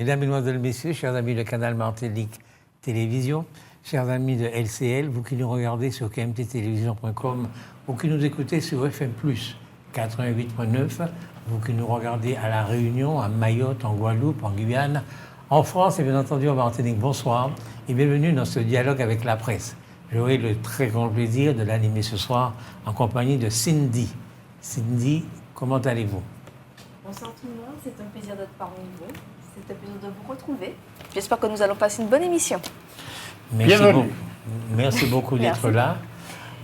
Mesdames, Mesdemoiselles, Messieurs, chers amis de Canal Martinique Télévision, chers amis de LCL, vous qui nous regardez sur kmttélévision.com ou qui nous écoutez sur FM+, 88.9, vous qui nous regardez à La Réunion, à Mayotte, en Guadeloupe, en Guyane, en France et bien entendu en Martinique, bonsoir et bienvenue dans ce dialogue avec la presse. J'aurai le très grand plaisir de l'animer ce soir en compagnie de Cindy. Cindy, comment allez-vous? Bonsoir tout le monde, c'est un plaisir d'être parmi vous. C'est un plaisir de vous retrouver. J'espère que nous allons passer une bonne émission. Merci beaucoup d'être là.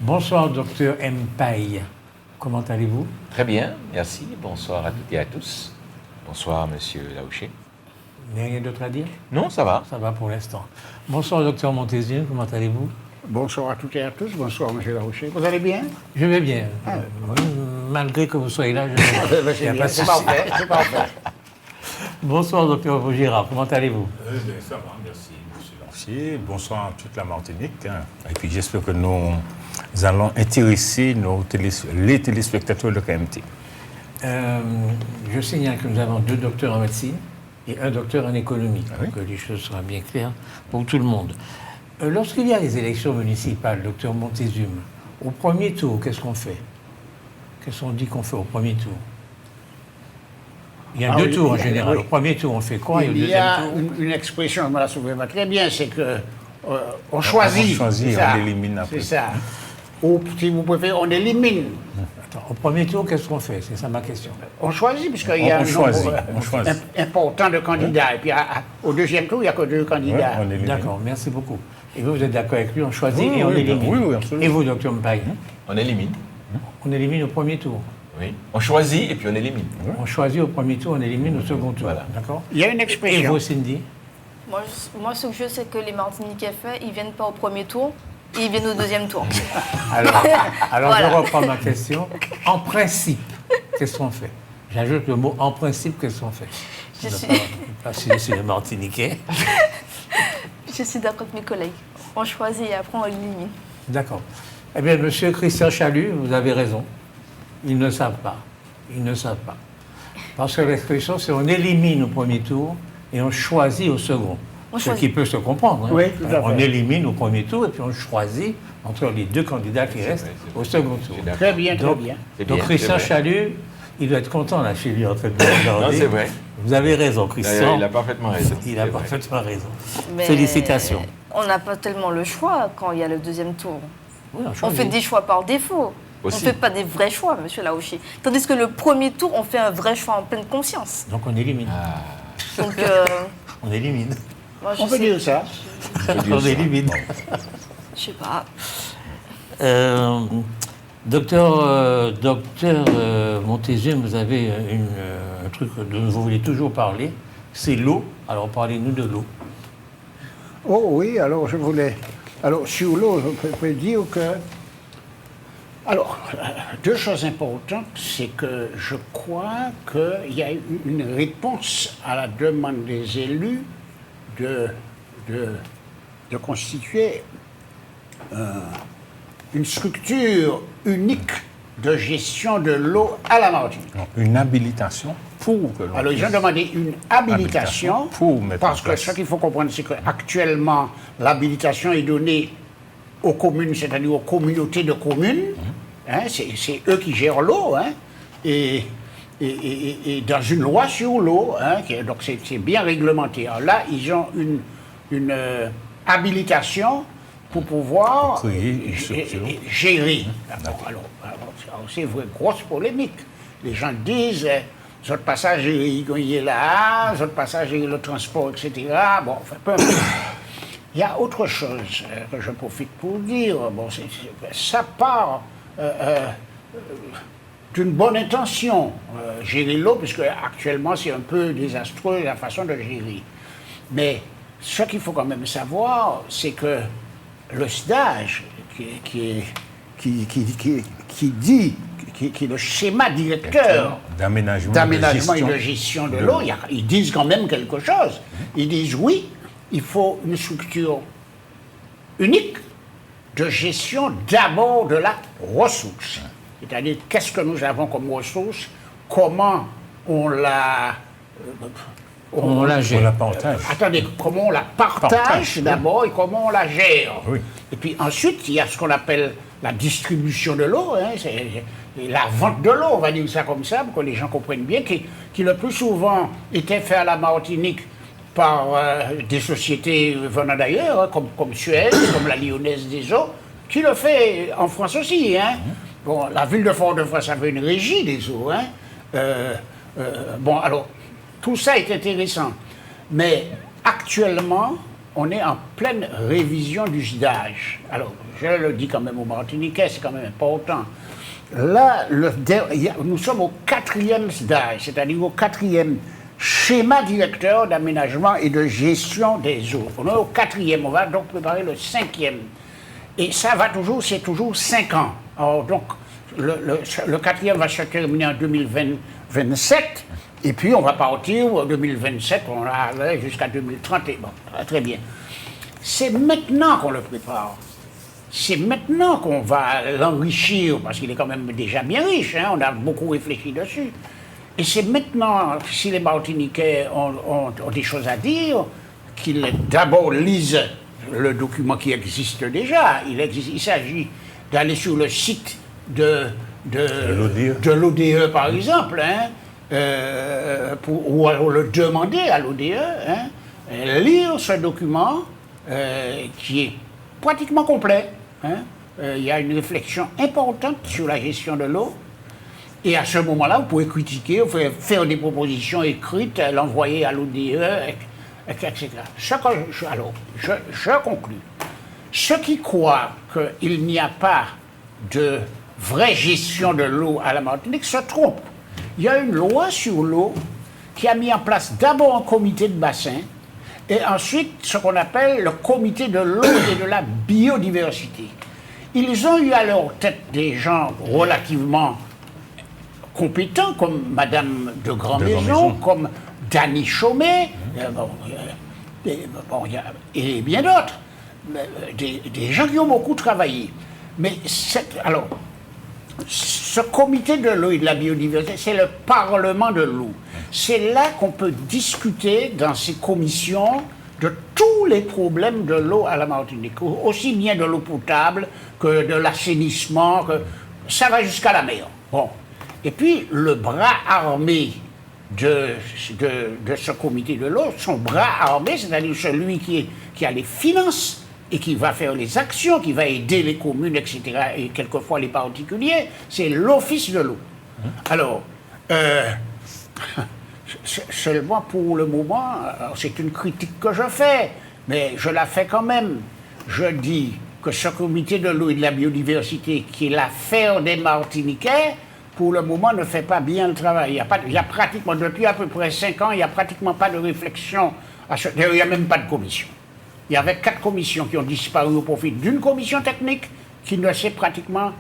Bonsoir, docteur Mpaye. Comment allez-vous? Très bien, merci. Bonsoir à toutes et à tous. Bonsoir, monsieur Laouché. Rien d'autre à dire? Non, ça va. Ça va pour l'instant. Bonsoir, docteur Montésien. Comment allez-vous? Bonsoir à toutes et à tous. Bonsoir, monsieur Larouché. Vous allez bien? Je vais bien. Malgré que vous soyez là, je vais bien. C'est parfait, c'est parfait. Bonsoir, docteur Vaugirard. Comment allez-vous? Ça va, merci, monsieur Lancier. Bonsoir à toute la Martinique. Et puis j'espère que nous allons intéresser les téléspectateurs de KMT. Je signale que nous avons 2 docteurs en médecine et un docteur en économie, oui. pour que les choses soient bien claires pour tout le monde. Lorsqu'il y a les élections municipales, docteur Montezum, au premier tour, qu'est-ce qu'on fait? Qu'est-ce qu'on dit qu'on fait au premier tour? Il y a 2 tours en général. Oui. Au premier tour, on fait quoi? Et au Il y deuxième a tour une expression, je me la souviens pas très bien, c'est que on choisit. On choisit, c'est ça. on élimine après. C'est ça. Ou si vous préférez, on élimine. Attends, au premier tour, qu'est-ce qu'on fait? C'est ça ma question. On choisit, puisqu'il y a On un choisit, nombre on choisit. important de candidats. Et puis au deuxième tour, il n'y a que 2 candidats. Ouais, on élimine. D'accord, merci beaucoup. Et vous êtes d'accord avec lui? On choisit Oui, et on oui, élimine. oui, absolument. Et vous, docteur Mpaye? On élimine. On élimine au premier tour. Oui. On choisit et puis on élimine. On choisit au premier tour, on élimine au second tour. Voilà. D'accord? Il y a une Et expression. vous, Cindy? Moi, ce que je sais, c'est que les Martiniquais ils ne viennent pas au premier tour, ils viennent au deuxième tour. Alors Voilà. je reprends ma question. En principe, qu'est-ce qu'on fait? J'ajoute le mot en principe, qu'est-ce qu'on fait? Je suis- Parce que je suis le Martiniquais. Je suis d'accord avec mes collègues. On choisit et après on élimine. D'accord. Eh bien, monsieur Christian Chalut, vous avez raison. Ils ne savent pas. Ils ne savent pas. Parce que l'expression, c'est on élimine au premier tour et on choisit au second. On Ce choisit. qui peut se comprendre. Hein. Oui, tout à On fait. élimine au premier tour et puis on choisit entre les 2 candidats qui restent vrai, c'est au second tour. d'accord. Très bien, très Donc, bien. C'est donc bien, Christian c'est vrai. Chalut, il doit être content là chez lui en train de regarder. Non, c'est vrai. Vous avez raison, Christian. Il a parfaitement raison. Il a C'est vrai. parfaitement raison. Mais Félicitations. On n'a pas tellement le choix quand il y a le deuxième tour. Oui, On fait des choix par défaut. Aussi. On ne fait pas des vrais choix, monsieur Laouchi. Tandis que le premier tour, on fait un vrai choix en pleine conscience. Donc on élimine. Donc, On élimine. moi, je On peut sais- dire ça. On élimine. Je sais pas. Docteur Montésien, vous avez un truc dont vous voulez toujours parler, c'est l'eau. Alors parlez-nous de l'eau. Oh oui, alors je voulais. Alors sur l'eau, je peux dire que. Alors, 2 choses importantes, c'est que je crois qu'il y a eu une réponse à la demande des élus de constituer une structure unique de gestion de l'eau à la Martinique. Donc, une habilitation pour que l'on Alors, ils ont puisse- demandé une habilitation pour mettre parce en que place. ce qu'il faut comprendre, c'est qu'actuellement, l'habilitation est donnée aux communes, c'est-à-dire aux communautés de communes. Hein, c'est eux qui gèrent l'eau. Hein, et dans une loi sur l'eau, hein, donc c'est bien réglementé. Alors là, ils ont une habilitation pour pouvoir Créer une structure. gérer. Alors, c'est vrai, grosse polémique. Les gens disent, votre passage il est là, votre passage le transport, etc. Bon, enfin, peu importe. Il y a autre chose que je profite pour dire. Bon, ça part d'une bonne intention, gérer l'eau, puisque actuellement c'est un peu désastreux la façon de gérer. Mais ce qu'il faut quand même savoir, c'est que le SDAGE, qui est le schéma directeur d'aménagement et de gestion de l'eau, ils disent quand même quelque chose. Ils disent oui, il faut une structure unique de gestion d'abord de la ressource. C'est-à-dire, qu'est-ce que nous avons comme ressource, comment on la On la On gère. la partage. Attendez, comment on la partage d'abord et comment on la gère. Oui. Et puis ensuite, il y a ce qu'on appelle la distribution de l'eau, hein, c'est la vente de l'eau, on va dire ça comme ça, pour que les gens comprennent bien, qui le plus souvent était fait à la Martinique par des sociétés venant d'ailleurs, hein, comme Suez, comme la Lyonnaise des Eaux, qui le fait en France aussi. Hein. Bon, la ville de Fort-de-France avait une régie des eaux. Hein. Bon, alors, tout ça est intéressant. Mais actuellement, on est en pleine révision du SDAGE. Alors, je le dis quand même aux Martiniquais, c'est quand même important. Là, nous sommes au 4e SDAGE, c'est-à-dire au 4e schéma directeur d'aménagement et de gestion des eaux. On est au 4e, on va donc préparer le 5e. Et ça va toujours, c'est toujours 5 ans. Alors, donc, le 4e va se terminer en 2027, et puis on va partir en 2027, on va aller jusqu'à 2030. Et bon, très bien. C'est maintenant qu'on le prépare. C'est maintenant qu'on va l'enrichir, parce qu'il est quand même déjà bien riche, hein, on a beaucoup réfléchi dessus. Et c'est maintenant, si les Martiniquais ont des choses à dire, qu'ils d'abord lisent le document qui existe déjà. Il s'agit d'aller sur le site de l'ODE, par exemple, hein, ou le demander à l'ODE, hein, lire ce document qui est pratiquement complet. Hein. Il y a une réflexion importante sur la gestion de l'eau. Et à ce moment-là, vous pouvez critiquer, vous pouvez faire des propositions écrites, l'envoyer à l'ODE, etc. Alors, je conclus. Ceux qui croient qu'il n'y a pas de vraie gestion de l'eau à la Martinique se trompent. Il y a une loi sur l'eau qui a mis en place d'abord un comité de bassin et ensuite ce qu'on appelle le comité de l'eau et de la biodiversité. Ils ont eu à leur tête des gens relativement compétents comme Madame de Grandmaison, comme Dany Chaumet, et bien d'autres. Des gens qui ont beaucoup travaillé. Mais alors, ce comité de l'eau et de la biodiversité, c'est le Parlement de l'eau. C'est là qu'on peut discuter dans ces commissions de tous les problèmes de l'eau à la Martinique, aussi bien de l'eau potable que de l'assainissement, que ça va jusqu'à la mer. Bon. Et puis, le bras armé de ce comité de l'eau, son bras armé, c'est-à-dire celui qui a les finances et qui va faire les actions, qui va aider les communes, etc., et quelquefois les particuliers, c'est l'Office de l'eau. Alors, seulement pour le moment, c'est une critique que je fais, mais je la fais quand même. Je dis que ce comité de l'eau et de la biodiversité, qui est l'affaire des Martiniquais, pour le moment, ne fait pas bien le travail. Il y a pratiquement, depuis à peu près 5 ans, il n'y a pratiquement pas de réflexion. D'ailleurs, il n'y a même pas de commission. Il y avait 4 commissions qui ont disparu au profit d'une commission technique qui ne sait pratiquement,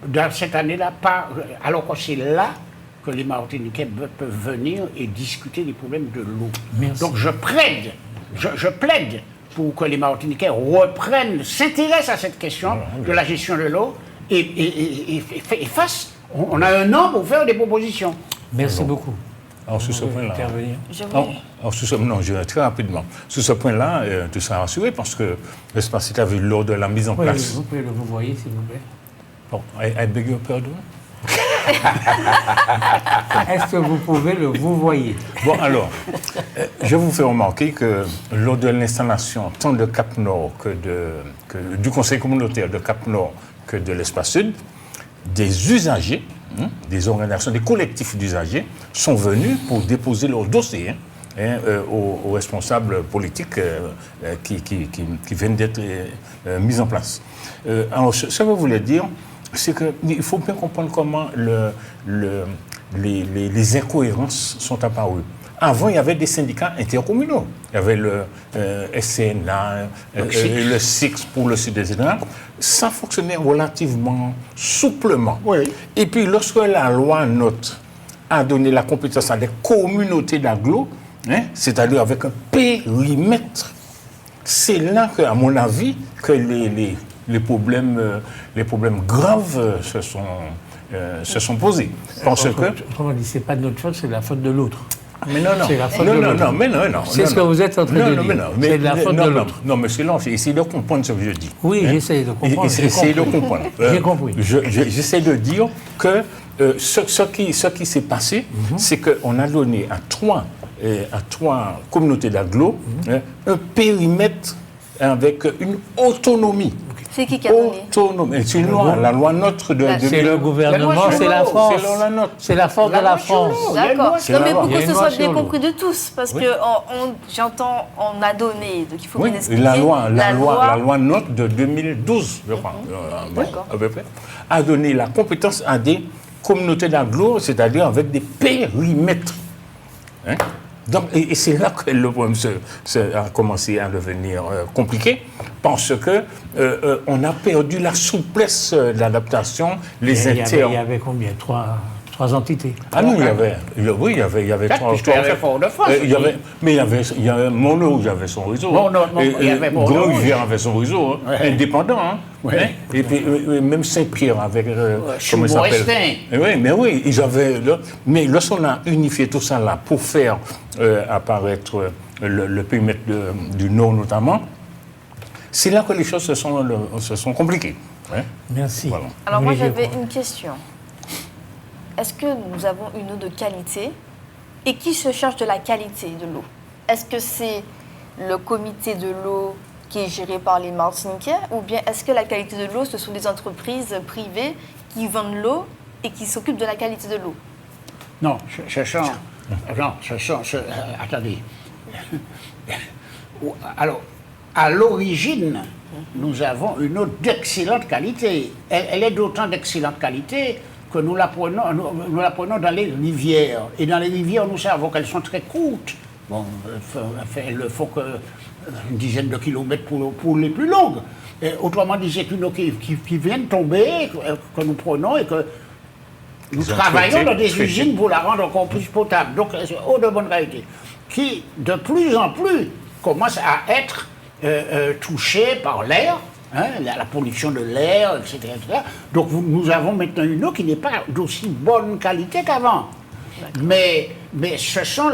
dans cette année-là, pas. Alors que c'est là que les Martiniquais peuvent venir et discuter des problèmes de l'eau. Donc je plaide pour que les Martiniquais reprennent, s'intéressent à cette question de la gestion de l'eau et fassent. On a un an pour faire des propositions. Merci beaucoup. Alors, sur ce point-là. Très rapidement. Sur ce point-là, tu seras rassuré parce que l'espace a vu lors de la mise en place. Vous pouvez le vous voyez, s'il vous plaît. Bon, I beg your pardon. Est-ce que vous pouvez le vous voyez? Bon, alors, je vous fais remarquer que lors de l'installation tant de Cap Nord que du Conseil communautaire de Cap Nord que de l'Espace Sud, des usagers, des organisations, des collectifs d'usagers sont venus pour déposer leur dossier aux responsables politiques qui viennent d'être mis en place. Alors, ce que je voulais dire, c'est qu'il faut bien comprendre comment les incohérences sont apparues. Avant, il y avait des syndicats intercommunaux. Il y avait le SCNA, le SIX pour le Sud, etc. Ça fonctionnait relativement souplement. Oui. Et puis, lorsque la loi NOTE a donné la compétence à des communautés d'agglo, c'est-à-dire avec un périmètre, c'est là que, à mon avis, que les problèmes graves se sont posés. Autrement dit, ce n'est pas de notre faute, c'est la faute de l'autre. Mais non, non. C'est la faute non, de non, l'autre. non, mais non, non. C'est non, ce que non. vous êtes en train de Non, dire. non, C'est de la faute non, de non, l'autre. non, mais silence, essayez de comprendre ce que je dis. Oui, j'essaie de comprendre. Essayez de comprendre. J'ai compris. J'essaie de dire que ce qui s'est passé, c'est qu'on a donné à trois communautés d'agglo un périmètre avec une autonomie. C'est qui a donné? Autonomie. C'est une loi, la loi NOTRe de C'est le gouvernement, La loi c'est la sur l'eau, France. c'est la nôtre. C'est la force de La la loi sur France. l'eau. Il y a une D'accord. loi sur Non, la mais loi. pour Il y a que une ce loi soit sur bien l'eau. compris de tous, parce Oui. que j'entends on a donné, donc il faut Oui, bien expliquer. la loi NOTRe de 2012, je crois, D'accord. à peu près, a donné la compétence à des communautés d'agglo, c'est-à-dire avec des périmètres. Hein? Donc, et c'est là que le problème a commencé à devenir compliqué, parce que on a perdu la souplesse d'adaptation, les Il y avait combien? Trois entités. Ah non, il y avait Quatre, trois. puisqu'il y avait Fort-de-France. Mais il y avait Mono, il avait son réseau. Il y avait Mono, Grand-Rivière avait son réseau, hein, Ouais. indépendant. Hein, Ouais. hein. Et puis même Saint-Pierre avec. sous comment il s'appelle? Morestin. Oui, mais oui, ils avaient. Mais lorsqu'on a unifié tout ça là pour faire apparaître le périmètre du Nord notamment, c'est là que les choses se sont compliquées. Hein. Merci. Voilà. Alors moi Oui, je j'avais crois. une question. Est-ce que nous avons une eau de qualité et qui se charge de la qualité de l'eau? Est-ce que c'est le comité de l'eau qui est géré par les Martiniquais ou bien est-ce que la qualité de l'eau, ce sont des entreprises privées qui vendent l'eau et qui s'occupent de la qualité de l'eau? Non, attendez. Alors, à l'origine, nous avons une eau d'excellente qualité. Elle est d'autant d'excellente qualité que nous la prenons dans les rivières. Et dans les rivières, nous savons qu'elles sont très courtes. Bon, il ne faut qu'une dizaine de kilomètres pour les plus longues. Et autrement dit, c'est une eau qui vient de tomber, que nous prenons et que nous travaillons dans des usines pour la rendre encore plus potable. Donc, c'est eau de bonne qualité, qui de plus en plus commence à être touchée par l'air, hein, la pollution de l'air, etc., etc. Donc, nous avons maintenant une eau qui n'est pas d'aussi bonne qualité qu'avant. Mais ce sont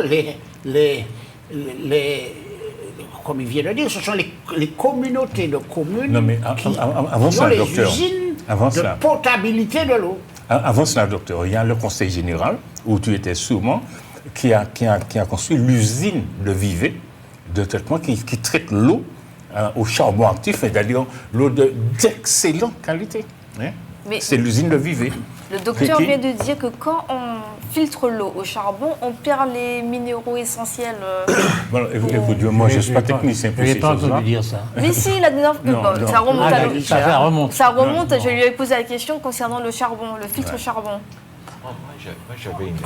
comme il vient de dire, ce sont les communautés de communes Non, mais qui avant ont ça, les docteur, usines avant de ça. potabilité de l'eau. Avant cela, docteur, il y a le Conseil général, où tu étais sûrement, qui a construit l'usine de Vivet, de traitement, qui traite l'eau au charbon actif, c'est-à-dire l'eau d'excellente qualité. Hein. Mais- C'est l'usine de Vivet. Le docteur Qui- vient de dire que quand on filtre l'eau au charbon, on perd les minéraux essentiels. Bon, écoute, moi, je ne suis pas technicien pour Je n'ai ces pas choses-là. entendu dire ça. Mais si, la dernière Non, bon, non. ça remonte Ah, à là, l'eau. ça remonte. Ça remonte, Non, je lui ai posé la question concernant le charbon, le filtre charbon. Moi, j'avais une.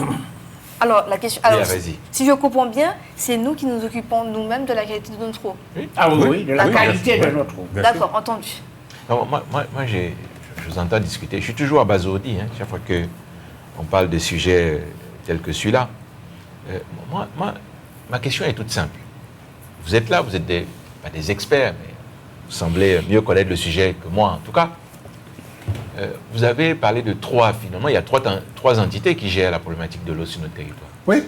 Alors, la question. Alors, vas-y. si je comprends bien, c'est nous qui nous occupons nous-mêmes de la qualité de notre eau. Ah oui, de la Oui, qualité bien de sûr. notre eau. Bien sûr. D'accord, entendu. Non, moi je vous entends discuter. Je suis toujours abasourdi, hein, chaque fois qu'on parle de sujets tels que celui-là. Ma question est toute simple. Vous êtes là, vous êtes pas des experts, mais vous semblez mieux connaître le sujet que moi, en tout cas. Vous avez parlé de trois, finalement, il y a trois entités qui gèrent la problématique de l'eau sur notre territoire. Oui.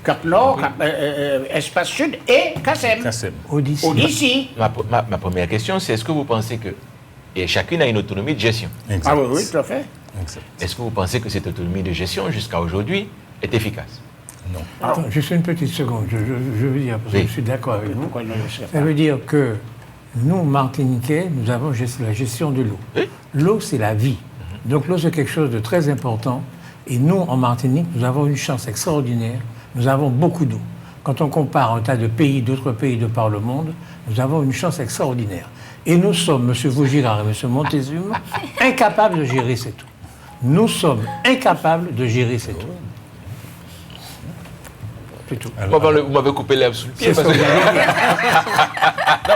Cap Nord, Espace Sud et Kassem. Kassem. Odyssée. Odyssey. Ma première question, c'est est-ce que vous pensez que. Et chacune a une autonomie de gestion. Exact. Ah oui, oui, tout à fait. Exact. Est-ce que vous pensez que cette autonomie de gestion, jusqu'à aujourd'hui, est efficace? Non. Attends, juste une petite seconde, je veux dire, parce que Oui. je suis d'accord avec vous. Pourquoi ne le serait Ça pas? veut dire que nous, Martiniquais, nous avons la gestion de l'eau. Oui. L'eau, c'est la vie. Donc l'eau, c'est quelque chose de très important. Et nous, en Martinique, nous avons une chance extraordinaire. Nous avons beaucoup d'eau. Quand on compare un tas de pays, d'autres pays de par le monde, nous avons une chance extraordinaire. Et nous sommes, M. Vaugirard et M. Montezuma, incapables de gérer cette eau. Nous sommes incapables de gérer cette eau. C'est tout. Bon, ben, vous m'avez coupé l'herbe sous le pied. C'est Parce ce que... que j'allais dire. non,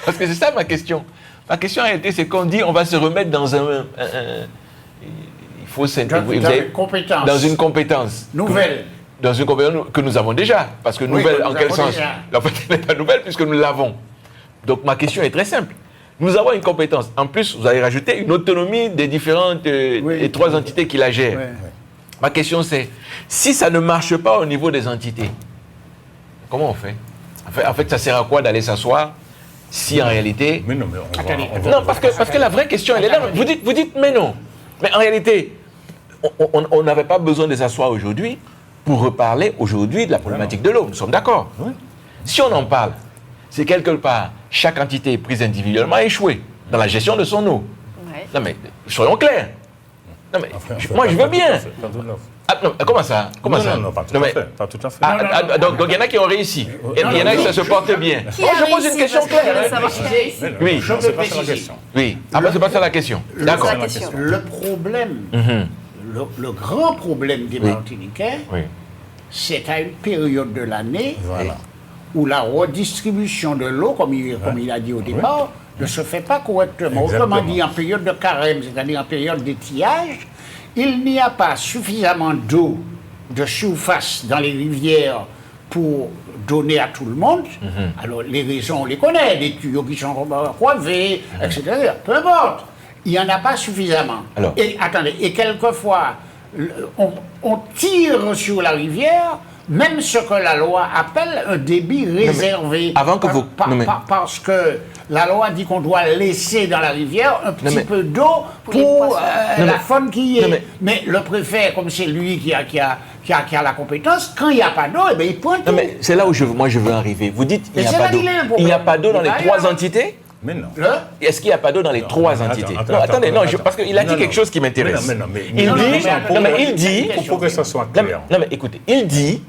parce que c'est ça ma question. Ma question en réalité, c'est qu'on dit on va se remettre dans il faut compétence. dans une compétence. Nouvelle. Dans une compétence que nous avons déjà. Parce que Oui, nouvelle, que nous en quel avons sens? déjà. La fait n'est pas nouvelle puisque nous l'avons. Donc ma question est très simple. Nous avons une compétence. En plus, vous avez rajouté une autonomie des différentes, Oui. les trois entités qui la gèrent. Ouais. Ma question c'est, si ça ne marche pas au niveau des entités, comment on fait? En fait, ça sert à quoi d'aller s'asseoir si en réalité... Mais non, mais Attendez, Non, parce que la vraie question, elle est là. Vous dites, mais non. Mais en réalité, on n'avait pas besoin de s'asseoir aujourd'hui pour reparler aujourd'hui de la problématique de l'eau. Nous sommes d'accord. Oui. Si on en parle, c'est quelque part, chaque entité prise individuellement a échoué dans la gestion de son eau. Ouais. Non mais, soyons clairs. Non mais, moi je veux bien. Pas tout à fait. Ah, non, comment ça? Comment Non, ça? non, pas tout Non, à mais- fait. Pas tout à fait. Donc il y en a qui ont réussi. Il y en a qui ça se porte bien. Qui Moi, a je pose réussi une question parce que claire. ça marche bien. Mais non, Oui. non, Je c'est peux pas ça la préciser. question. Oui. Après, c'est pas ça la question. D'accord. C'est la question. Le problème, le grand problème des Oui. Martiniquais, Oui. c'est à une période de l'année Voilà. où la redistribution de l'eau, comme il a dit au départ, ne se fait pas correctement. Exactement. Autrement dit, en période de carême, c'est-à-dire en période d'étiage, il n'y a pas suffisamment d'eau de surface dans les rivières pour donner à tout le monde. Alors, les raisons, on les connaît, des tuyaux qui sont croisés, etc. Peu importe. Il n'y en a pas suffisamment. Alors. Et attendez, et quelquefois, on tire sur la rivière même ce que la loi appelle un débit réservé. avant que vous- non, mais- Parce que la loi dit qu'on doit laisser dans la rivière un petit mais- peu d'eau Pour les pour poissons. Non, la mais- faune qui y est. non, mais le préfet, comme c'est lui qui a la compétence, quand il n'y a pas d'eau, eh ben, il pointe Non tout. mais c'est là où moi je veux arriver. Vous dites il Mais n'y a c'est pas là d'eau. qu'il est, le problème. Il n'y a pas d'eau dans les Il va trois ailleurs. entités? Mais non. Est-ce qu'il n'y a pas d'eau dans les trois entités? Attends, Non, attendez, non, attends. parce qu'il a dit Non, quelque non. chose qui m'intéresse. Mais non, mais Il non, dit, non, mais il dit, Pour que ça soit non, clair. mais écoutez, il dit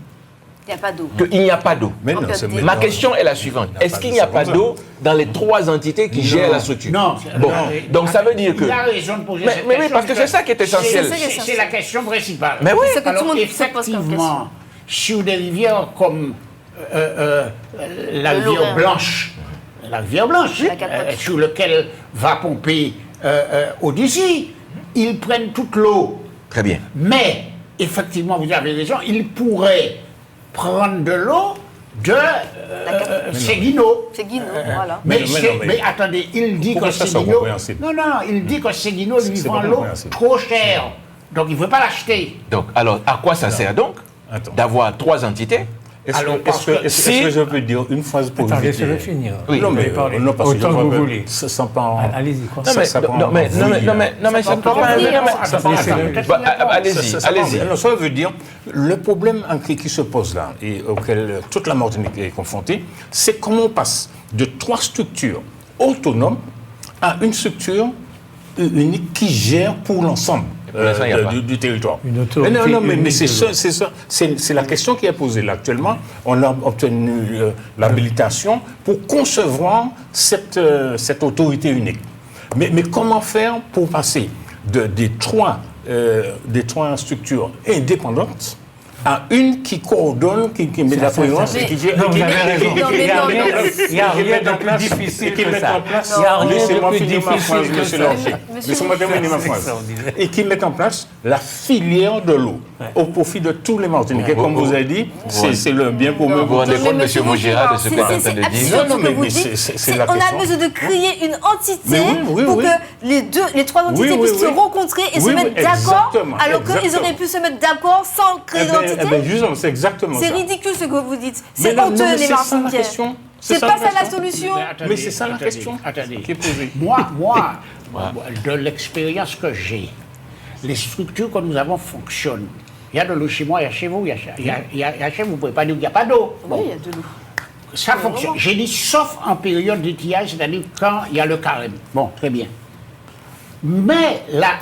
Il n'y a pas d'eau. qu'il n'y a pas d'eau. Mais non, Ok, c'est ok. Ma question est la suivante. Est-ce qu'il n'y a pas d'eau dans les trois entités qui gèrent la structure? Non. Bon, non, donc ça veut dire que... Il a raison de poser Mais- cette mais oui, question. parce que c'est ça qui est essentiel. C'est la question principale. Mais oui. C'est que tout le Alors, monde se pose comme question. effectivement, sur des rivières comme la Le rivière Lorrain. Blanche, La Capote. sur lequel va pomper Odyssey, ils prennent toute l'eau. Très bien. Mais, effectivement, vous avez raison, ils pourraient prendre de l'eau de Seguino. C'est Guino, voilà. Mais attendez, il dit Pour que que ça soit Seguino... compréhensible. Non, il dit que Seguino lui C'est vend pas l'eau compréhensible. trop chère. Donc il ne veut pas l'acheter. Donc, alors, à quoi ça sert donc Attends. d'avoir trois entités? Alors, parce que Est-ce que je peux dire une phrase pour Attendez, éviter je vais finir. Oui. Non, mais parlez. non, parce que Autant je que vois vous que voulez. ça prend... Allez-y, quoi. Non, mais, Ça prend non, mais, un non, mais, bruit, non, mais ça ne prend pas... bruit, non, mais- hein. ça- Allez-y, Ça allez-y. alors, ça veut dire, le problème qui se pose là, et auquel toute la Martinique est confrontée, c'est comment on passe de trois structures autonomes à une structure unique qui gère pour l'ensemble pour l'instant, il y a pas. du territoire. Une autorité Mais unique c'est de ça, c'est la question qui est posée là actuellement. On a obtenu l'habilitation pour concevoir cette autorité unique. Mais comment faire pour passer des trois structures indépendantes à une qui coordonne, qui met la présence et qui gère... Non, et vous qui- avez raison. Non, mais non, non. Il n'y a et qui rien met en de plus place- difficile et qui que met ça. en place... Il n'y a rien Laissez-moi de plus finir ma phrase, difficile que monsieur ça. Lancher. Monsieur Laissez-moi terminer ma C'est phrase. extraordinaire. Et qui met en place la filière de l'eau au profit de tous les Martiniquais. Comme vous avez dit, c'est le bien commun. Vous vous rendez Mais compte, monsieur Maugéra, de ce que tu es en train c'est de dire? absurde Non, ce mais que vous c'est- dites. c'est la On a question. besoin de créer une entité Mais oui, pour oui. que les trois entités Oui, puissent se oui. rencontrer et se Oui, oui, mettre d'accord, exactement, alors qu'ils exactement. auraient pu se mettre d'accord sans créer d'entité. Justement, c'est exactement ça. C'est ridicule ce que vous dites. Mais C'est non, honteux, mais les c'est ça la Martiniquais. question. C'est ça pas la ça la question. solution. Mais c'est ça la question Attendez. qui est posée. Moi, de l'expérience que j'ai, les structures que nous avons fonctionnent. Il y a de l'eau chez moi, il y a chez vous, il y a chez vous. Vous ne pouvez pas dire qu'il n'y a pas d'eau. Oui, il y a de l'eau. Ça fonctionne. J'ai dit sauf en période d'étiage, c'est-à-dire quand il y a le carême. Bon, très bien. Mais la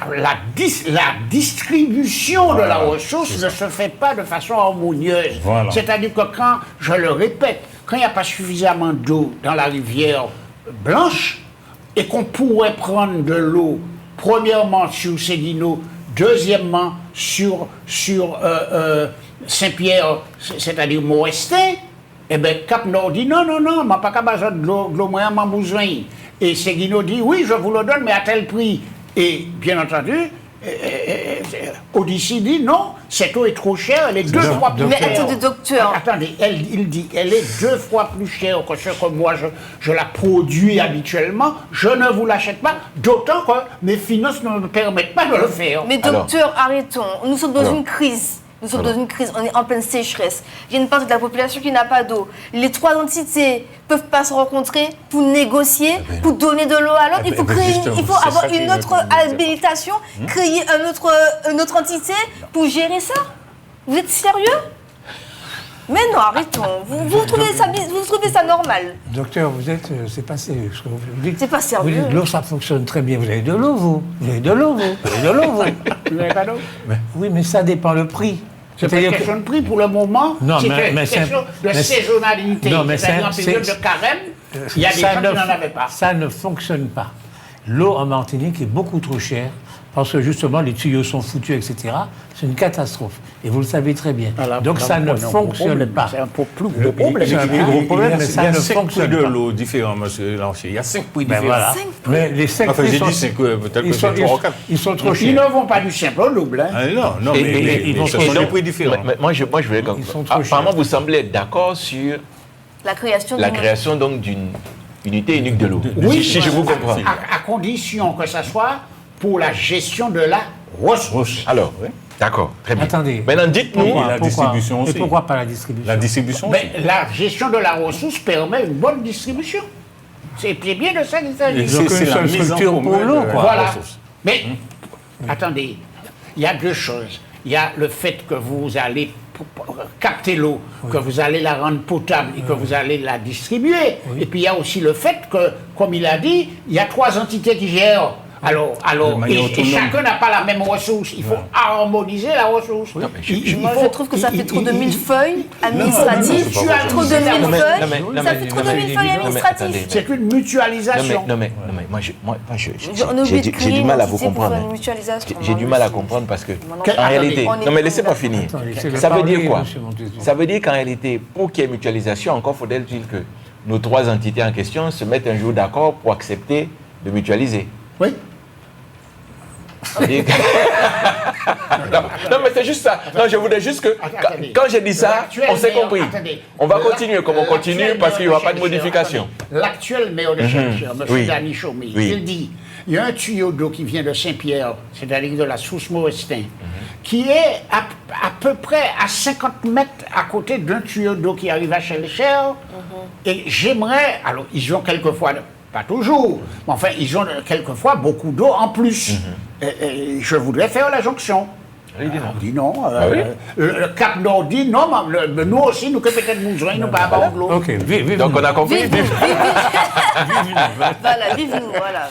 distribution de la ressource ne se fait pas de façon harmonieuse. Voilà. C'est-à-dire que quand, je le répète, quand il n'y a pas suffisamment d'eau dans la rivière Blanche et qu'on pourrait prendre de l'eau, premièrement sur Seguino, deuxièmement sur Saint-Pierre, c'est-à-dire Morestin, eh bien, Cap Nord dit non, je n'ai pas besoin de l'eau, moi, j'ai besoin. Et Seguino dit oui, je vous le donne, mais à tel prix. Et bien entendu, Odyssey dit non, cette eau est trop chère, elle est deux fois plus Mais chère. attendez, docteur. Attendez, il dit elle est 2 fois plus chère que ce que moi je la produis habituellement, je ne vous l'achète pas, d'autant que mes finances ne me permettent pas de le faire. Mais Alors. docteur, arrêtons. Nous sommes dans Alors. une crise. Nous sommes dans une crise, on est en pleine sécheresse. Il y a une partie de la population qui n'a pas d'eau. Les 3 entités peuvent pas se rencontrer pour négocier, pour donner de l'eau à l'autre. Il faut, justement, il faut c'est avoir ça qui une est autre notre ministère. habilitation, créer une autre entité pour gérer ça. Vous êtes sérieux? Mais non, arrêtons. Vous trouvez ça normal? Docteur, vous êtes, c'est pas sérieux ce que vous dites. C'est pas sérieux. Vous dites l'eau, ça fonctionne très bien. Vous avez de l'eau, vous. Vous avez de l'eau, vous. Vous avez de l'eau, vous. Vous n'avez pas d'eau? Oui, mais ça dépend le prix. C'est pas une question de prix pour le moment, Non, c'est mais une question de saisonnalité. Non, mais C'est-à-dire en période de carême, il y a des gens qui n'en avaient pas. Ça ne fonctionne pas. L'eau en Martinique est beaucoup trop chère parce que justement les tuyaux sont foutus, etc. C'est une catastrophe. Et vous le savez très bien. Alors, Donc ça ne fonctionne pas. C'est un peu plus gros problème. C'est un plus gros problème, mais Il y ça a ne 5 prix fonctionne de pas. l'eau différents, monsieur Lanchier. Il y a 5 prix Ben différents. voilà. 5 Mais les 5 Enfin, prix j'ai sont, dit 5, peut-être que ils sont, c'est 3 ou 4. ils sont trop Ils chers. ne vont pas du simple au double. Hein. Ah, non, Et- mais ils vont ce trop sont cher. des prix différents. Moi, je voulais. Ils sont trop Apparemment, chers. vous semblez être d'accord sur La création la d'une- création donc d'une unité unique de l'eau. Oui, si je vous comprends. à condition que ça soit pour la gestion de la ressource. Alors, d'accord, très bien. Attendez. Maintenant, dites-nous. Et la distribution Et aussi. pourquoi pas la distribution? La distribution Mais la gestion de la ressource permet une bonne distribution. C'est bien de ça qu'il s'agit. Donc, une c'est la seule mise en structure pour commun l'eau, de la quoi. Voilà. ressource. Mais, attendez, il y a 2 choses. Il y a le fait que vous allez capter l'eau, que vous allez la rendre potable et que vous allez la distribuer. Et puis il y a aussi le fait que, comme il a dit, il y a 3 entités qui gèrent. Alors, manière et autonome. chacun n'a pas la même ressource. Il faut harmoniser la ressource. mais Moi, je trouve que ça fait trop de millefeuilles administratifs. non, c'est pas Trop de vrai. Non, mais- millefeuilles. non, mais- Ça fait trop de non, mais- millefeuilles non, mais administratifs. attendez. C'est une mutualisation. Non mais, moi, On j'ai oublie de j'ai créer du une mal à vous entité pour comprendre. faire une mutualisation. J'ai du mal à comprendre parce que, Attendez, en réalité, on est- non mais laissez-moi on est- finir. Attendez, c'est le Ça veut parler, dire quoi? monsieur Montesquieu. Ça veut dire qu'en réalité, pour qu'il y ait mutualisation, encore faudrait-il que nos 3 entités en question se mettent un jour d'accord pour accepter de mutualiser. Oui. C'est-à-dire que- non, mais c'est juste ça. Non, je voudrais juste que, Attendez. quand j'ai dit ça, L'actuel on s'est maire- compris. attendez. On va continuer comme on continue L'actuel parce qu'il n'y aura maire pas de Chercheur, modification. attendez. L'actuel maire de Chercheur, M. Oui. Dany Chaumy, Oui. il dit il y a un tuyau d'eau qui vient de Saint-Pierre, c'est-à-dire de la source Maurestin, qui est à peu près à 50 mètres à côté d'un tuyau d'eau qui arrive à Chelcher. Et j'aimerais, alors ils ont quelquefois, pas toujours, mais enfin ils ont quelquefois beaucoup d'eau en plus. Et je voudrais faire la jonction. Il dit non. On dit non. oui? Le Cap Nord dit non, mais nous aussi, nous que peut-être nous nous pas avoir de l'eau. Ok, vive Donc on a compris. Vive-nous, voilà, vive-nous, voilà.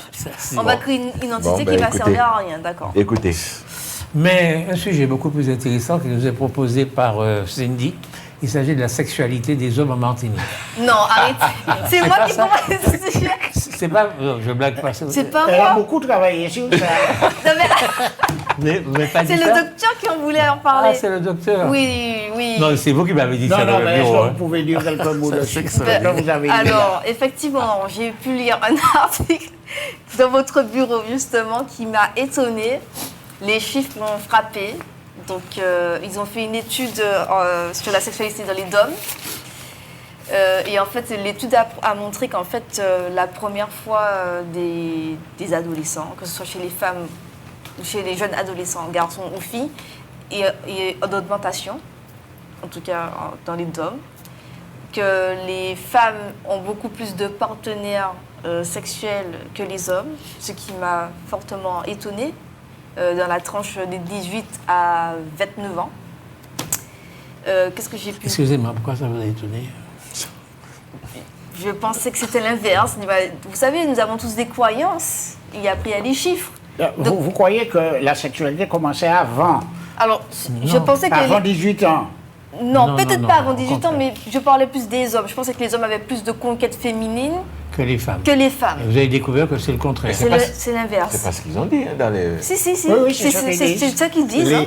On va créer une entité Bon, qui ben, va écoutez. servir à rien, d'accord. Écoutez, Mais un sujet beaucoup plus intéressant qui nous est proposé par Cindy. Il s'agit de la sexualité des hommes en Martinique. Non, arrêtez. C'est moi qui commence ce sujet. C'est pas. Non, je blague pas. C'est pas Elle a moi. beaucoup travaillé sur ça. Non, mais Vous n'avez pas dit c'est ça? le docteur qui en voulait en Ah, parler. c'est le docteur. Oui, oui. Non, c'est vous qui m'avez dit Non, ça non, dans le mais est-ce bureau. que hein. vous pouvez dire quelques mots dessus? Ben, Là, vous avez dit. alors, effectivement, j'ai pu lire un article dans votre bureau, justement, qui m'a étonnée. Les chiffres m'ont frappé. Donc, ils ont fait une étude sur la sexualité dans les DOM. Et en fait, l'étude a montré qu'en fait, la première fois des adolescents, que ce soit chez les femmes ou chez les jeunes adolescents, garçons ou filles, est en augmentation, en tout cas dans les DOM, que les femmes ont beaucoup plus de partenaires sexuels que les hommes, ce qui m'a fortement étonnée, dans la tranche des 18 à 29 ans. Qu'est-ce que j'ai pu... Excusez-moi, pourquoi ça vous a étonné? Je pensais que c'était l'inverse. Vous savez, nous avons tous des croyances. Et après, il y a les chiffres. Vous croyez que la sexualité commençait avant? Alors, je pensais que... Avant 18 ans? Non, Non, peut-être non, pas non, avant au 18 ans, contraire. mais je parlais plus des hommes. Je pensais que les hommes avaient plus de conquêtes féminines Que les femmes. que les femmes. Et vous avez découvert que c'est le contraire. C'est pas- c'est c'est l'inverse. pas ce qu'ils ont dit hein, dans les. Si, si, si. Oui, oui, c'est ça qu'ils disent. C'est ça qu'ils disent. hein.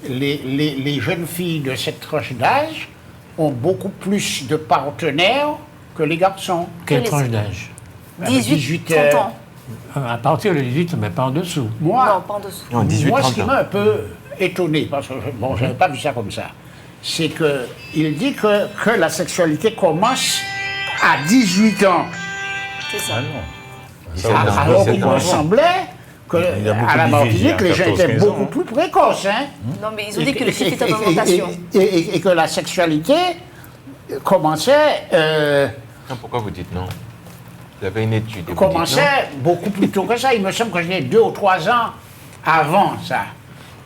Les jeunes filles de cette tranche d'âge ont beaucoup plus de partenaires que les garçons. Quelle les- tranche d'âge? 18, 30 ans. À partir du 18, mais pas en dessous. Moi, Non, pas en dessous. Non, 18, moi, ce 30 qui ans. m'a un peu étonné, parce que je n'avais pas vu ça comme ça, c'est qu'il dit que la sexualité commence à 18 ans. C'est ça. Ah non. Alors c'est qu'il un me an. semblait Il y a beaucoup qu'à la de Martinique, divisions, les gens 14, étaient 15 beaucoup ans. plus précoces. Hein. Non, mais ils ont dit que le chiffre est en Et- augmentation. et que la sexualité commençait, Non, pourquoi vous dites non? Vous avez une étude et vous dites non. commençait beaucoup plus tôt que ça. Il me semble que je l'ai 2 ou 3 ans avant ça.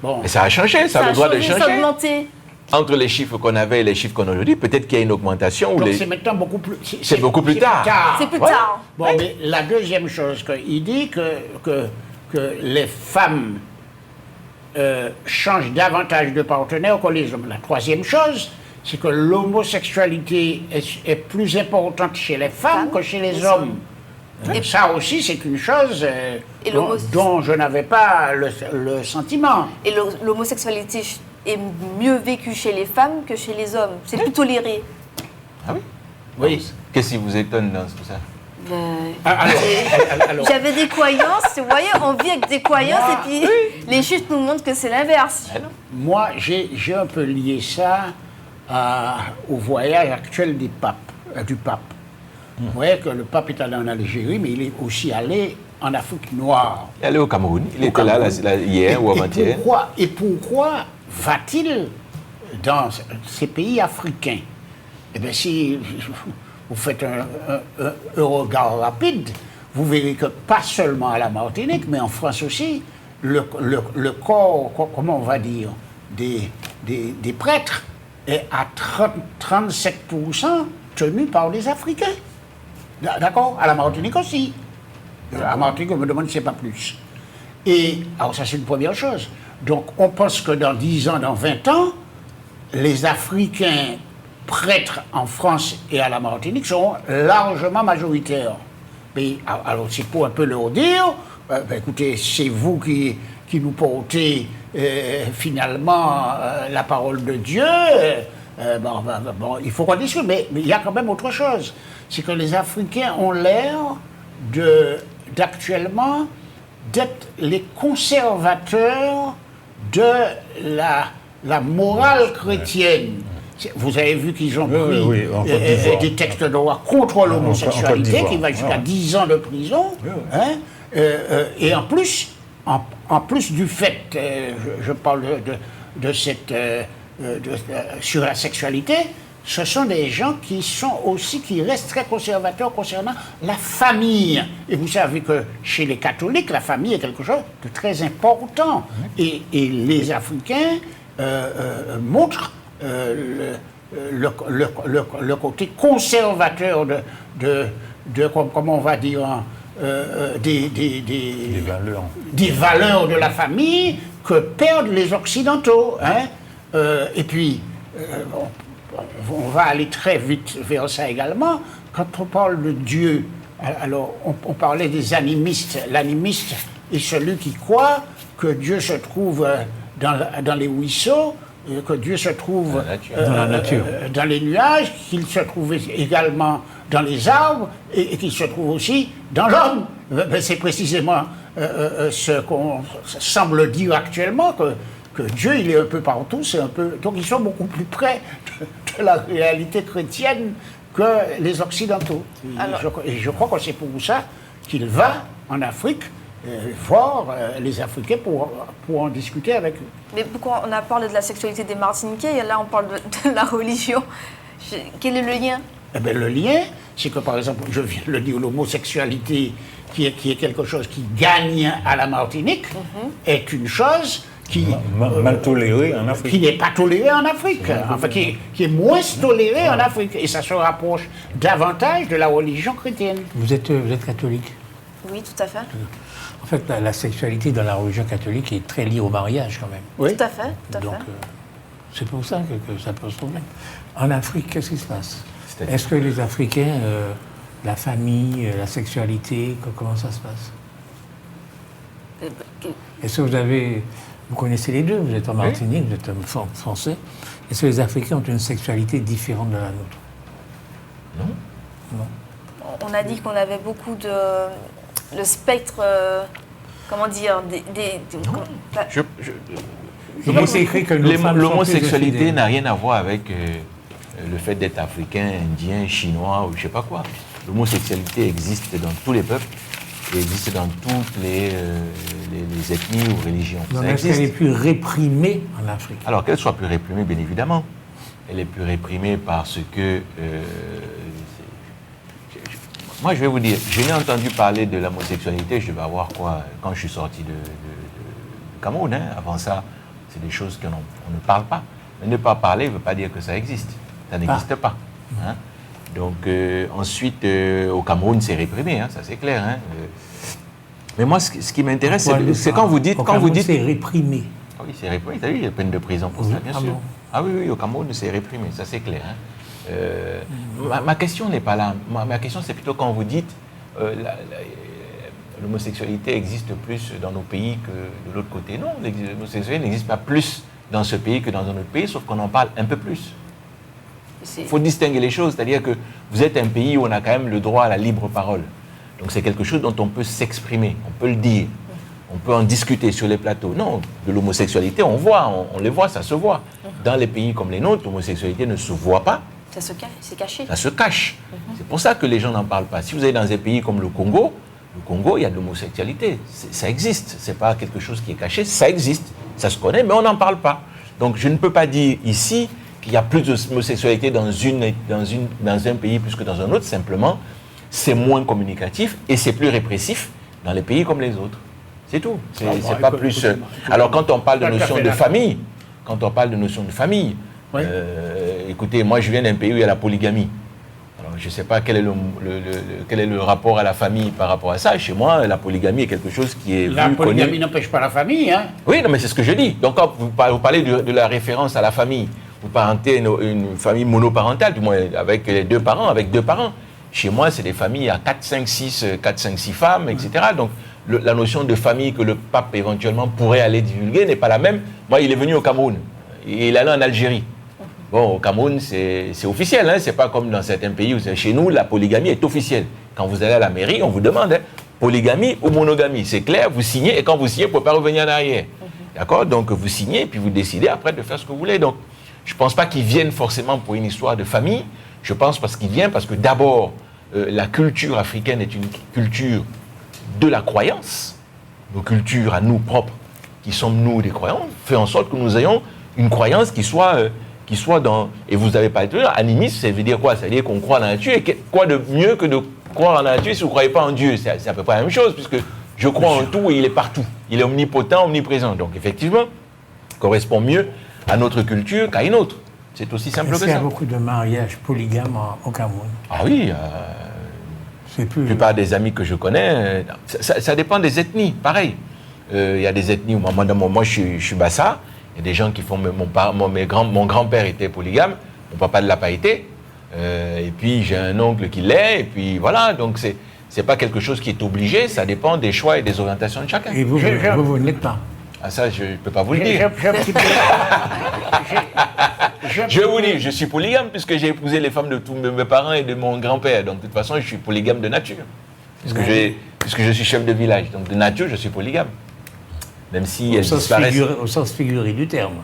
Bon. Mais ça a changé, ça a Ça le a droit de changé, ça a changer. augmenté. Entre les chiffres qu'on avait et les chiffres qu'on a aujourd'hui, peut-être qu'il y a une augmentation. Ou Donc les... c'est maintenant beaucoup plus. C'est beaucoup plus tard. C'est plus Voilà. tard. Bon, mais la deuxième chose, il dit que les femmes changent davantage de partenaires que les hommes. La troisième chose, c'est que l'homosexualité est plus importante chez les femmes que chez les hommes. Et- Ça aussi, c'est une chose Et dont je n'avais pas le sentiment. Et l'homosexualité est mieux vécue chez les femmes que chez les hommes. C'est plus toléré. Ah oui? Oui. Qu'est-ce qui vous étonne dans tout ça? Alors, J'avais des croyances, vous voyez, on vit avec des croyances et puis les chiffres nous montrent que c'est l'inverse. moi, j'ai un peu lié ça au voyage actuel du pape. Vous voyez que le pape est allé en Algérie, mais il est aussi allé en Afrique noire. Il est allé au Cameroun. Il Au était là Cameroun. hier ou avant-hier. Et pourquoi va-t-il dans ces pays africains? Eh bien, si vous faites un regard rapide, vous verrez que pas seulement à la Martinique, mais en France aussi, le corps, comment on va dire, des prêtres est à 37% tenu par les Africains. D'accord? À la Martinique aussi. À la Martinique, on me demande si c'est pas plus. Et alors ça, c'est une première chose. Donc, on pense que dans 10 ans, dans 20 ans, les Africains prêtres en France et à la Martinique seront largement majoritaires. Mais, alors, c'est pour un peu leur dire, écoutez, c'est vous qui nous portez finalement la parole de Dieu. Bon, il faut qu'on discute, mais il y a quand même autre chose. C'est que les Africains ont l'air d'actuellement d'être les conservateurs de la morale chrétienne. Vous avez vu qu'ils ont pris oui, en Côte d'Ivoire. des textes de loi contre En Côte l'homosexualité d'Ivoire. qui va jusqu'à Ouais. 10 ans de prison. Oui. Hein, et en plus du fait, je parle de cette sur la sexualité, ce sont des gens qui restent très conservateurs concernant la famille. Et vous savez que chez les catholiques, la famille est quelque chose de très important. Et les Africains montrent le côté conservateur comment on va dire, Des valeurs. des valeurs de la famille que perdent les Occidentaux. Hein. Et puis, on va aller très vite vers ça également. Quand on parle de Dieu, alors on parlait des animistes. L'animiste est celui qui croit que Dieu se trouve dans les ruisseaux, que Dieu se trouve Dans la nature. dans les nuages, qu'il se trouve également dans les arbres et qu'il se trouve aussi dans l'homme. C'est précisément ce qu'on semble dire actuellement, que Dieu, il est un peu partout, donc ils sont beaucoup plus près de la réalité chrétienne que les Occidentaux. Et je crois que c'est pour ça qu'il va en Afrique voir les Africains pour en discuter avec eux. Mais pourquoi on a parlé de la sexualité des Martiniquais et là on parle de la religion? Quel est le lien? Eh bien, le lien, c'est que, par exemple, je viens de le dire, l'homosexualité, qui est quelque chose qui gagne à la Martinique, est une chose qui Mal toléré en Afrique. qui n'est pas tolérée en Afrique, enfin, qui est moins tolérée en Afrique. Et ça se rapproche davantage de la religion chrétienne. Vous êtes catholique. Oui, tout à fait. En fait, la sexualité dans la religion catholique est très liée au mariage quand même. Oui. Tout à fait, tout à Donc, fait. c'est pour ça que ça pose problème. En Afrique, qu'est-ce qui se passe? C'est-à-dire Est-ce que les Africains, la famille, la sexualité, comment ça se passe? Est-ce que vous connaissez les deux, vous êtes en Martinique, vous êtes français. Est-ce que les Africains ont une sexualité différente de la nôtre? On a dit qu'on avait beaucoup le spectre, comment dire, C'est écrit que nos femmes sont plus l'homosexualité infidèles. n'a rien à voir avec le fait d'être africain, indien, chinois ou je sais pas quoi. L'homosexualité existe dans tous les peuples et existe dans toutes les ethnies ou religions. Non, Ça mais est-ce qu'elle est existe. plus réprimée en Afrique? Alors qu'elle soit plus réprimée, bien évidemment. Elle est plus réprimée parce que... moi, je vais vous dire, je n'ai entendu parler de l'homosexualité, je devais avoir quoi, quand je suis sorti de Cameroun. Hein. Avant ça, c'est des choses qu'on ne parle pas. Mais ne pas parler ne veut pas dire que ça existe. Ça n'existe pas. Hein. Donc, ensuite, au Cameroun, c'est réprimé, hein, ça c'est clair. Hein. Mais moi, ce qui m'intéresse, c'est quand vous dites... C'est réprimé. Ah oui, c'est réprimé. T'as vu, il y a peine de prison pour ça, bien Ah sûr. bon. Ah oui, oui, au Cameroun, c'est réprimé, ça c'est clair. Hein. Ma question n'est pas là. Ma question, c'est plutôt quand vous dites l'homosexualité existe plus dans nos pays que de l'autre côté. Non, l'homosexualité n'existe pas plus dans ce pays que dans un autre pays, sauf qu'on en parle un peu plus. Il faut distinguer les choses, c'est-à-dire que vous êtes un pays où on a quand même le droit à la libre parole. Donc c'est quelque chose dont on peut s'exprimer, on peut le dire, on peut en discuter sur les plateaux. Non, de l'homosexualité, on voit, on les voit, ça se voit. Dans les pays comme les nôtres, l'homosexualité ne se voit pas, Ça se cache, c'est caché. ça se cache. C'est pour ça que les gens n'en parlent pas. Si vous allez dans un pays comme le Congo, il y a de l'homosexualité. Ça existe. Ce n'est pas quelque chose qui est caché, ça existe. Ça se connaît, mais on n'en parle pas. Donc je ne peux pas dire ici qu'il y a plus d'homosexualité dans un pays plus que dans un autre. Simplement, c'est moins communicatif et c'est plus répressif dans les pays comme les autres. C'est tout. C'est pas plus... Alors quand on parle de notion de famille, Oui. Écoutez, moi je viens d'un pays où il y a la polygamie. Alors, je ne sais pas quel est le rapport à la famille par rapport à ça. Chez moi, la polygamie est quelque chose qui est La vu, polygamie connu. n'empêche pas la famille, hein. Oui, non, mais c'est ce que je dis. Donc quand vous parlez de la référence à la famille, vous parentez une famille monoparentale, du moins avec les deux parents, Chez moi, c'est des familles à 4, 5, 6 femmes, etc. Donc la notion de famille que le pape éventuellement pourrait aller divulguer n'est pas la même. Moi, il est venu au Cameroun. Et il est allé en Algérie. Bon, au Cameroun, c'est officiel, hein, c'est pas comme dans certains pays où chez nous, la polygamie est officielle. Quand vous allez à la mairie, on vous demande, hein, polygamie ou monogamie. C'est clair, vous signez, et quand vous signez, vous ne pouvez pas revenir en arrière. D'accord? Donc vous signez, et puis vous décidez après de faire ce que vous voulez. Donc, je ne pense pas qu'ils viennent forcément pour une histoire de famille. Je pense qu'ils viennent parce que d'abord, la culture africaine est une culture de la croyance. Nos cultures à nous propres, qui sommes nous des croyants, fait en sorte que nous ayons une croyance qui soit dans... Et vous avez parlé tout à l'heure, animisme, ça veut dire quoi? Ça veut dire qu'on croit dans la nature. Et quoi de mieux que de croire en la nature si vous ne croyez pas en Dieu? C'est à peu près la même chose, puisque je crois en tout et il est partout. Il est omnipotent, omniprésent. Donc effectivement, il correspond mieux à notre culture qu'à une autre. C'est aussi simple que Est-ce qu'il y a ça. beaucoup de mariages polygames au Cameroun? Ah oui, C'est plus... la plupart des amis que je connais, ça dépend des ethnies, pareil. Il y a des ethnies où moi je suis Bassa, il y a des gens qui font... Mon grand-père était polygame, mon papa ne l'a pas été, et puis j'ai un oncle qui l'est, et puis voilà, donc c'est pas quelque chose qui est obligé, ça dépend des choix et des orientations de chacun. Et vous ne l'êtes pas. Ah ça, je ne peux pas vous le dire. Je vous dis, je suis polygame puisque j'ai épousé les femmes de tous mes parents et de mon grand-père. Donc, de toute façon, je suis polygame de nature. Puisque je suis chef de village. Donc, de nature, je suis polygame. Même si elles disparaissent. Au sens figuré du terme.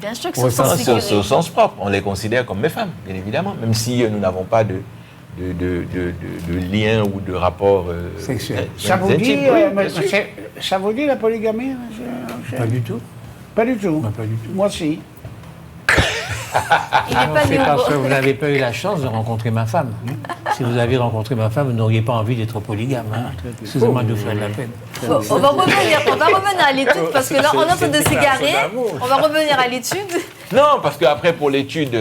Bien sûr que Au c'est sens- C'est au sens propre. On les considère comme mes femmes, bien évidemment. Même si nous n'avons pas de lien ou de rapport Sexuel. Ça vous dit, intime. Oui, bien sûr. ça vous dit la polygamie, monsieur? Pas du tout. Pas du tout. Pas du tout. Moi aussi. Il n'est pas C'est né au parce que Beau- vous n'avez pas eu la chance de rencontrer ma femme. Si vous aviez rencontré ma femme, vous n'auriez pas envie d'être polygame. Hein. Excusez-moi de vous faire de la peine. On va revenir à l'étude parce que là, on est en train de s'égarer. On va revenir à l'étude. Non, parce qu'après, pour l'étude,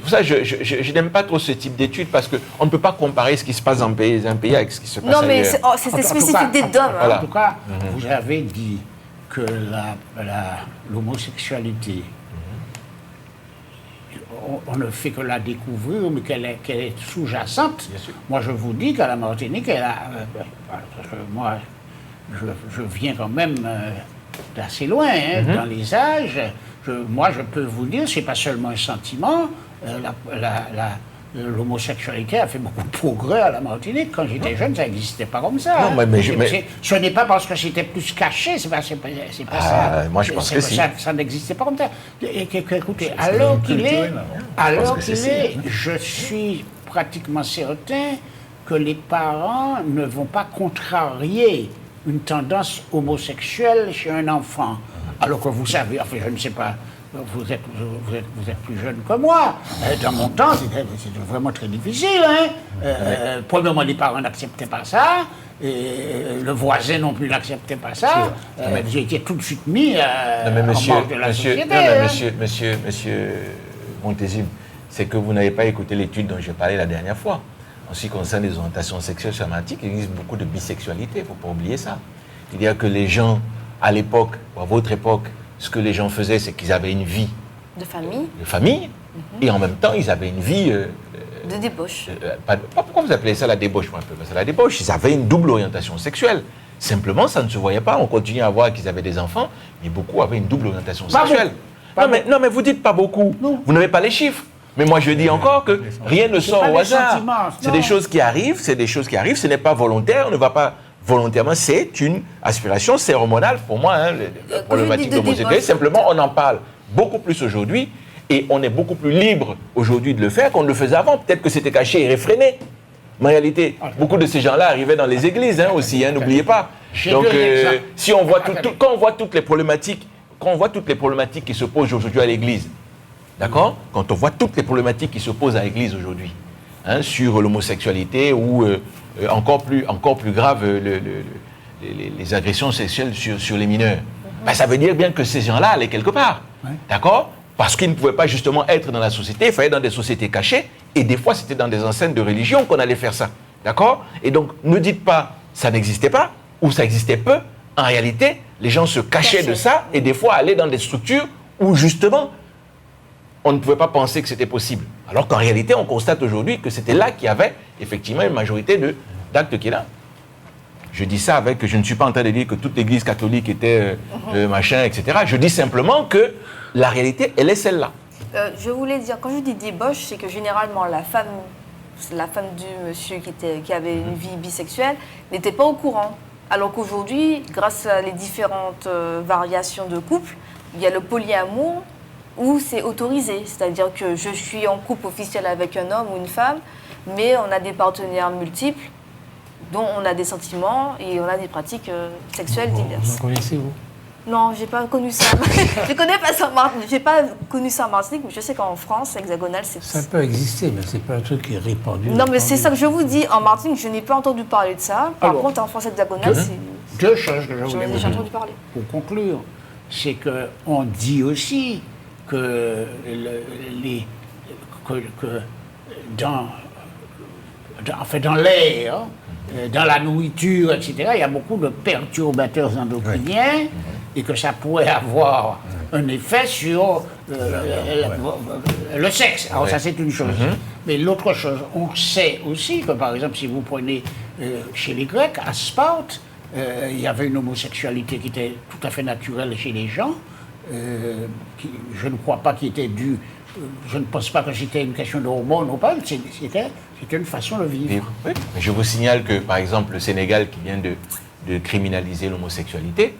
pour ça, je n'aime pas trop ce type d'étude parce qu'on ne peut pas comparer ce qui se passe dans un pays avec ce qui se passe Non, mais ailleurs. c'est spécifique des DOM. Voilà. En tout cas, vous avez dit que l'homosexualité, on ne fait que la découvrir, mais qu'elle est sous-jacente. Bien sûr. Moi, je vous dis qu'à la Martinique, parce que moi, je viens quand même d'assez loin, hein, dans les âges. Moi, je peux vous dire, c'est pas seulement un sentiment. l'homosexualité a fait beaucoup de progrès à la Martinique. Quand j'étais jeune, ça n'existait pas comme ça. Non, Ce n'est pas parce que c'était plus caché, c'est pas ça. Moi, je pense que si. Ça n'existait pas comme ça. Écoutez, alors qu'il est, je suis pratiquement certain que les parents ne vont pas contrarier une tendance homosexuelle chez un enfant. Alors que vous savez, enfin, je ne sais pas, vous êtes plus jeune que moi. Dans mon temps, c'était vraiment très difficile. Premièrement, les parents n'acceptaient pas ça. Et le voisin non plus n'acceptait pas ça. J'ai été tout de suite mis en marge de la société. Monsieur Montezim, c'est que vous n'avez pas écouté l'étude dont j'ai parlé la dernière fois. En ce qui concerne les orientations sexuelles chamatiques, il existe beaucoup de bisexualité, il ne faut pas oublier ça. C'est-à-dire que les gens, à l'époque, ou à votre époque, ce que les gens faisaient, c'est qu'ils avaient une vie de famille, et en même temps, ils avaient une vie... de débauche. Pourquoi vous appelez ça la débauche? Moi, un peu pas ça la débauche. Ils avaient une double orientation sexuelle. Simplement, ça ne se voyait pas. On continuait à voir qu'ils avaient des enfants, mais beaucoup avaient une double orientation sexuelle. Non, mais vous dites pas beaucoup. Non. Vous n'avez pas les chiffres. Mais moi, je dis encore que rien ne sort au hasard. C'est des choses qui arrivent, ce n'est pas volontaire, on ne va pas volontairement, c'est une aspiration, c'est hormonal pour moi, la problématique de l'homosexualité. Simplement, on en parle beaucoup plus aujourd'hui et on est beaucoup plus libre aujourd'hui de le faire qu'on ne le faisait avant. Peut-être que c'était caché et réfréné. Mais en réalité, beaucoup de ces gens-là arrivaient dans les églises aussi, n'oubliez pas. Donc, si on voit quand on voit toutes les problématiques, qui se posent aujourd'hui à l'église, d'accord? Quand on voit toutes les problématiques qui se posent à l'église aujourd'hui, sur l'homosexualité ou encore plus grave, les agressions sexuelles sur les mineurs, ça veut dire bien que ces gens-là allaient quelque part, d'accord? Parce qu'ils ne pouvaient pas justement être dans la société, il fallait dans des sociétés cachées, et des fois c'était dans des enceintes de religion qu'on allait faire ça, d'accord? Et donc ne dites pas ça n'existait pas, ou ça existait peu, en réalité les gens se cachaient de ça, et des fois allaient dans des structures où justement on ne pouvait pas penser que c'était possible. Alors qu'en réalité, on constate aujourd'hui que c'était là qu'il y avait effectivement une majorité d'actes qui est là. Je dis ça avec, je ne suis pas en train de dire que toute l'église catholique était machin, etc. Je dis simplement que la réalité, elle est celle-là. Je voulais dire, quand je dis débauche, c'est que généralement la femme du monsieur qui avait une vie bisexuelle n'était pas au courant. Alors qu'aujourd'hui, grâce à les différentes variations de couple, il y a le polyamour, où c'est autorisé, c'est-à-dire que je suis en couple officiel avec un homme ou une femme, mais on a des partenaires multiples, dont on a des sentiments et on a des pratiques sexuelles diverses. Vous connaissez-vous? Non, j'ai pas connu ça. Je connais pas ça en Martinique. J'ai pas connu ça en Martinique, mais je sais qu'en France, hexagonale, c'est... Ça peut exister, mais c'est pas un truc qui est répandu. Non, mais c'est ça que je vous dis. En Martinique, je n'ai pas entendu parler de ça. Par contre, en France hexagonale, c'est... Deux choses que je voulais J'en ai déjà entendu parler. Pour conclure, c'est qu'on dit aussi que dans l'air, dans la nourriture, etc., il y a beaucoup de perturbateurs endocriniens et que ça pourrait avoir un effet sur le sexe. Alors ça, c'est une chose. Mais l'autre chose, on sait aussi que, par exemple, si vous prenez chez les Grecs, à Sparte, il y avait une homosexualité qui était tout à fait naturelle chez les gens. Je ne crois pas qu'il était dû, je ne pense pas que c'était une question de hormones ou pas, c'était une façon de vivre. Oui, mais je vous signale que, par exemple, le Sénégal qui vient de criminaliser l'homosexualité,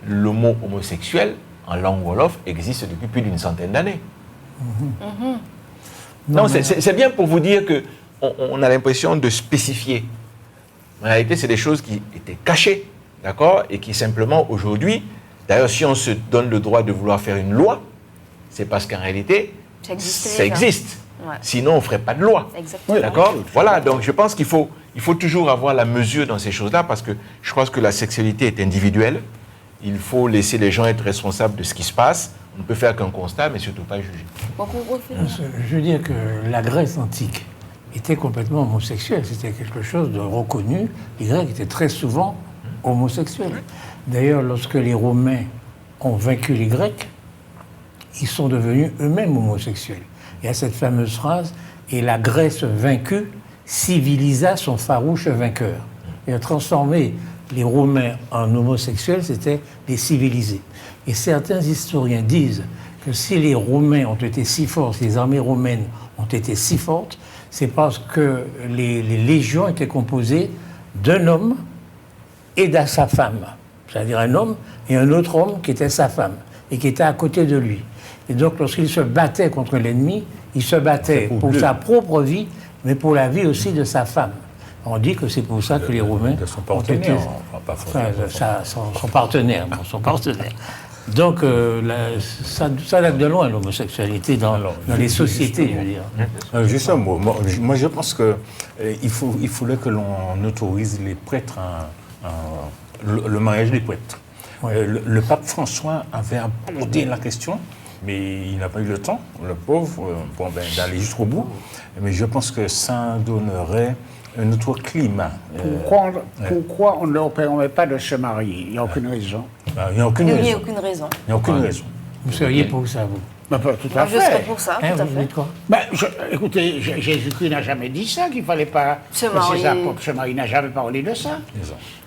le mot homosexuel en langue wolof existe depuis plus d'une centaine d'années. Non, c'est bien pour vous dire qu'on a l'impression de spécifier. En réalité, c'est des choses qui étaient cachées, d'accord, et qui simplement aujourd'hui... D'ailleurs, si on se donne le droit de vouloir faire une loi, c'est parce qu'en réalité, ça existe. Ouais. Sinon, on ne ferait pas de loi. Exactement. D'accord ? Voilà, donc je pense qu'il faut toujours avoir la mesure dans ces choses-là, parce que je pense que la sexualité est individuelle. Il faut laisser les gens être responsables de ce qui se passe. On ne peut faire qu'un constat, mais surtout pas juger. Je veux dire que la Grèce antique était complètement homosexuelle. C'était quelque chose de reconnu. Les Grecs étaient très souvent homosexuels. D'ailleurs, lorsque les Romains ont vaincu les Grecs, ils sont devenus eux-mêmes homosexuels. Il y a cette fameuse phrase « Et la Grèce vaincue civilisa son farouche vainqueur ». Et transformer les Romains en homosexuels, c'était les civiliser. Et certains historiens disent que si les Romains ont été si forts, si les armées romaines ont été si fortes, c'est parce que les légions étaient composées d'un homme et de sa femme. C'est-à-dire un homme et un autre homme qui était sa femme et qui était à côté de lui. Et donc, lorsqu'il se battait contre l'ennemi, il se battait pour sa propre vie, mais pour la vie aussi de sa femme. On dit que c'est pour ça que les Romains de son ont été... partenaire, pas forcément. Son partenaire, non, son partenaire. Donc, ça date de loin, l'homosexualité, dans les sociétés, je veux dire. Juste un mot. Moi, je pense qu'il faudrait que l'on autorise les prêtres le mariage des prêtres. Ouais. Le pape François avait abordé la question, mais il n'a pas eu le temps, le pauvre, d'aller jusqu'au bout. Mais je pense que ça donnerait un autre climat. Pourquoi on ne leur permet pas de se marier? Il n'y a aucune raison. Il n'y a aucune Il n'y a raison. aucune raison. Il n'y a aucune raison. Vous seriez pour ça, vous? Ben, pas tout à Moi, je serais fait. pour ça, Hein, tout à vous fait. dites quoi? Ben, écoutez, Jésus-Christ n'a jamais dit ça, qu'il ne fallait pas Se que marier. ses apôtres se marient. Il n'a jamais parlé de ça.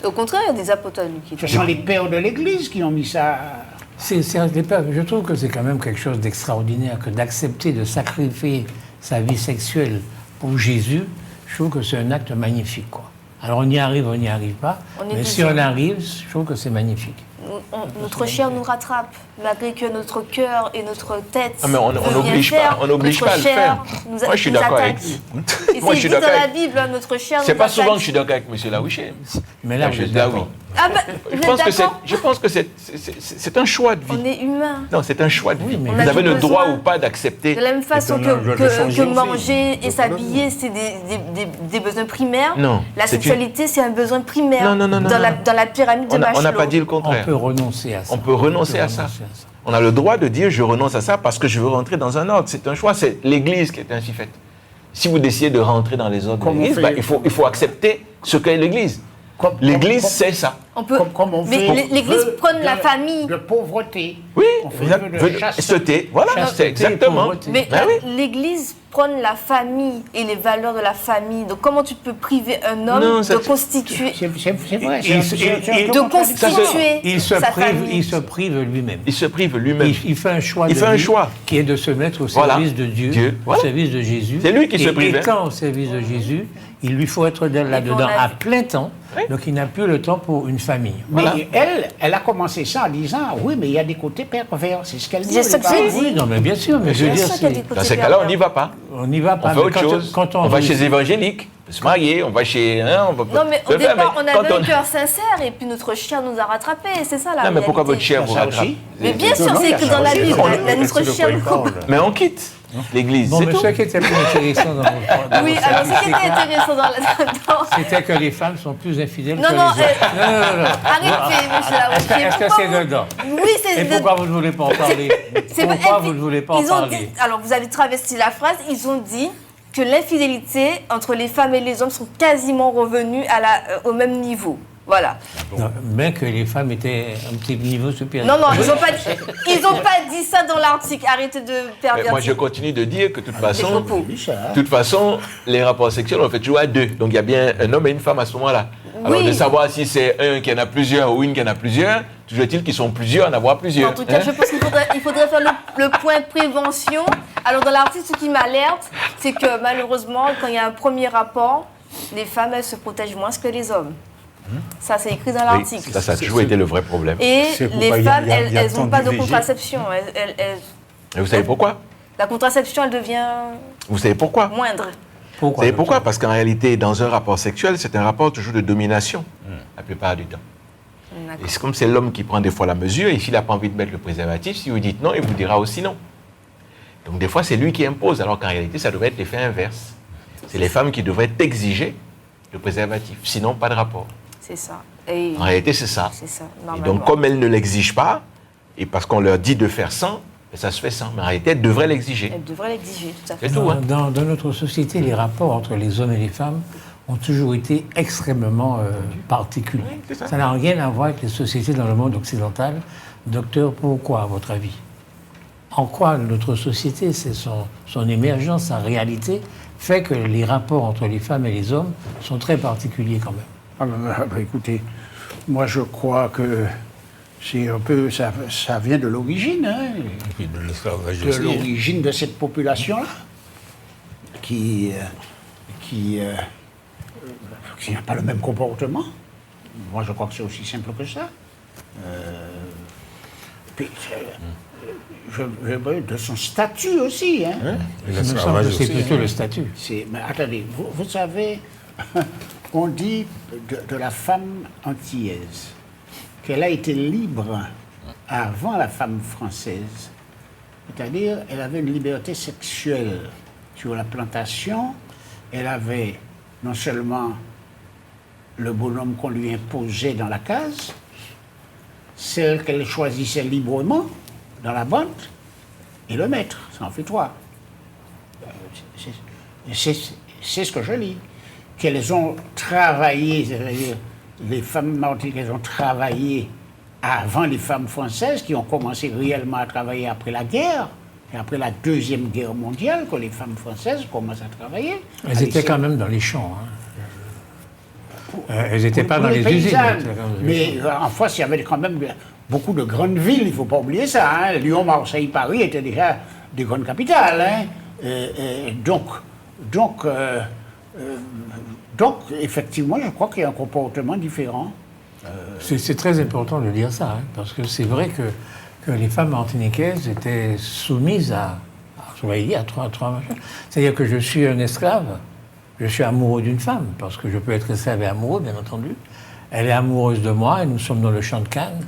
Au contraire, il y a des apôtres à lui qui Ce sont les pères de l'Église qui ont mis ça. Je trouve que c'est quand même quelque chose d'extraordinaire que d'accepter de sacrifier sa vie sexuelle pour Jésus. Je trouve que c'est un acte magnifique, quoi. Alors on y arrive, on n'y arrive pas. On est Mais si deuxième. on arrive, je trouve que c'est magnifique. Notre chair nous rattrape, malgré que notre cœur et notre tête. Ah, mais on veut bien n'oblige faire, pas, on n'oblige notre pas à le chair faire. nous Moi, je suis nous d'accord avec attaque. vous. Et Moi, je c'est suis dit dans d'accord la avec- Bible, hein, notre chair C'est nous pas attaque. souvent que je suis d'accord avec M. Laouché. Mais là, Je vous êtes dis ah oui. d'accord. Ah ben, vous êtes d'accord? Je pense que c'est un choix de vie. On est humain. Non, c'est un choix de vie. mais on Vous a avez tout le droit besoin. ou pas d'accepter. De la même façon Et puis, on a le droit de changer que aussi. manger et s'habiller, c'est des besoins primaires. Non, La c'est sexualité, c'est un besoin primaire. Non, dans la pyramide de On Maslow. n'a pas dit le On contraire. peut renoncer à ça. On peut renoncer à ça. On a le droit de dire je renonce à ça parce que je veux rentrer dans un ordre. C'est un choix, c'est l'Église qui est ainsi faite. Si vous décidez de rentrer dans les ordres de Comme on l'Église, fait- bah, il faut accepter ce qu'est l'Église. L'Église, c'est ça. On peut, Comme on mais fait l'Église vœu prône la famille. de pauvreté. Oui, On fait vœu de chasteté. Voilà, Chasteté, c'est exactement. pauvreté. Mais Ben oui. l'Église prône la famille et les valeurs de la famille. Donc comment tu peux priver un homme Non, de ça- constituer, C'est vrai. Il- c'est il- un il- peu de contradictoire. constituer Il se sa prive, famille? il se prive lui-même. Il se prive lui-même. Il fait un choix Il de fait un vie choix. qui est de se mettre au Voilà. service de Dieu, Dieu, au voilà. service de Jésus. C'est lui qui se Et privait. étant au service de Jésus, il lui faut être là-dedans on a à vu. plein temps. Oui. Donc il n'a plus le temps pour une famille. Mais Voilà. elle a commencé ça en disant oui, mais il y a des côtés pervers. C'est ce qu'elle dit. C'est au ce que départ. j'ai dit. Oui, non, mais bien sûr, mais je veux Bien dire, sûr qu'il y a des c'est- côtés Dans ces cas-là, on pervers. n'y va pas. on n'y va On pas. fait mais autre chose. quand on va veut- chez les évangéliques, on peut se marier, on va chez... hein, on va- Non, mais au peut le faire, départ, on mais avait quand un cœur sincère et puis notre chair nous a rattrapés. C'est ça la Non, mais pourquoi votre réalité. chair vous Ça rattrape aussi. Mais bien sûr, Non, il y c'est a que ça dans la aussi. Bible, On- notre chair nous coupe. Mais on quitte l'Église, Bon, c'est mais tout. ce qui était plus intéressant dans votre Oui, alors ce qui était intéressant dans c'était que les femmes sont plus infidèles Non, que non, les hommes. Non. Arrêtez, monsieur Laouché. Est-ce que Pourquoi c'est vous- dedans? Oui, c'est Et de- pourquoi vous ne voulez pas en parler? c'est Pourquoi infi- vous ne voulez pas en ils ont parler? dit- alors, vous avez travesti la phrase, ils ont dit que l'infidélité entre les femmes et les hommes sont quasiment revenus au même niveau. Voilà. Non, bien que les femmes étaient un petit niveau supérieur. Non, non, ils n'ont pas dit ça dans l'article. Arrêtez de Mais pervertir. moi, je continue de dire que de toute façon, propos. Oui, ça. de toute façon, les rapports sexuels, on fait toujours à deux. Donc, il y a bien un homme et une femme à ce moment-là. Alors, Oui. de savoir si c'est un qui en a plusieurs ou une qui en a plusieurs, toujours est-il qu'ils sont plusieurs à en avoir plusieurs. En tout cas, hein. je pense qu'il faudrait faire le point prévention. Alors, dans l'article, ce qui m'alerte, c'est que malheureusement, quand il y a un premier rapport, les femmes, elles se protègent moins que les hommes. Ça, c'est écrit dans Oui, l'article. ça a toujours été le vrai problème. Et C'est pourquoi les il y a- femmes, il y a elles tant n'ont pas de d'IVG. contraception. Et vous savez pourquoi? La contraception, elle devient Vous savez pourquoi? moindre. Vous Pourquoi? savez pourquoi? Parce qu'en réalité, dans un rapport sexuel, c'est un rapport toujours de domination, la plupart du temps. D'accord. Et c'est comme c'est l'homme qui prend des fois la mesure, et s'il n'a pas envie de mettre le préservatif, si vous dites non, il vous dira aussi non. Donc des fois, c'est lui qui impose, alors qu'en réalité, ça devrait être l'effet inverse. C'est les femmes qui devraient exiger le préservatif, sinon pas de rapport. C'est ça. Et En réalité, c'est ça. c'est ça, Et normalement. donc, comme elles ne l'exigent pas, et parce qu'on leur dit de faire sans, ben, ça se fait sans. Mais en réalité, elles devraient l'exiger. Elle devrait l'exiger, tout à fait. C'est tout, hein. Dans notre société, les rapports entre les hommes et les femmes ont toujours été extrêmement particuliers. c'est ça. Ça n'a rien à voir avec les sociétés dans le monde occidental. Docteur, pourquoi, à votre avis? En quoi notre société, c'est son émergence, sa réalité, fait que les rapports entre les femmes et les hommes sont très particuliers quand même? Écoutez, moi je crois que c'est un peu ça vient de l'origine, hein, Et puis de l'esclavage de aussi. l'origine de cette population-là, qui qui n'a pas le même comportement. Moi, je crois que c'est aussi simple que ça. Puis, de son statut aussi. Hein. Et Il le me semble esclavage que c'est aussi, plutôt hein. le statut. Mais attendez, vous savez, on dit de la femme antillaise qu'elle a été libre avant la femme française. C'est-à-dire, elle avait une liberté sexuelle sur la plantation. Elle avait non seulement le bonhomme qu'on lui imposait dans la case, celle qu'elle choisissait librement dans la bande, et le maître, ça en fait trois. C'est ce que je lis. Qu'elles ont travaillé, c'est-à-dire les femmes martiniquaises ont travaillé avant les femmes françaises qui ont commencé réellement à travailler après la guerre. Et après la Deuxième Guerre mondiale, que les femmes françaises commencent à travailler. Elles étaient quand même dans les champs. Elles n'étaient pas dans les usines. paysannes. Mais en France, il y avait quand même beaucoup de grandes villes, il ne faut pas oublier ça. Hein. Lyon, Marseille, Paris étaient déjà des grandes capitales. Hein. Donc, effectivement, je crois qu'il y a un comportement différent. C'est très important de dire ça, hein, parce que c'est vrai que les femmes martiniquaises étaient soumises à trois machins. C'est-à-dire que je suis un esclave, je suis amoureux d'une femme, parce que je peux être esclave et amoureux, bien entendu. Elle est amoureuse de moi, et nous sommes dans le champ de Cannes,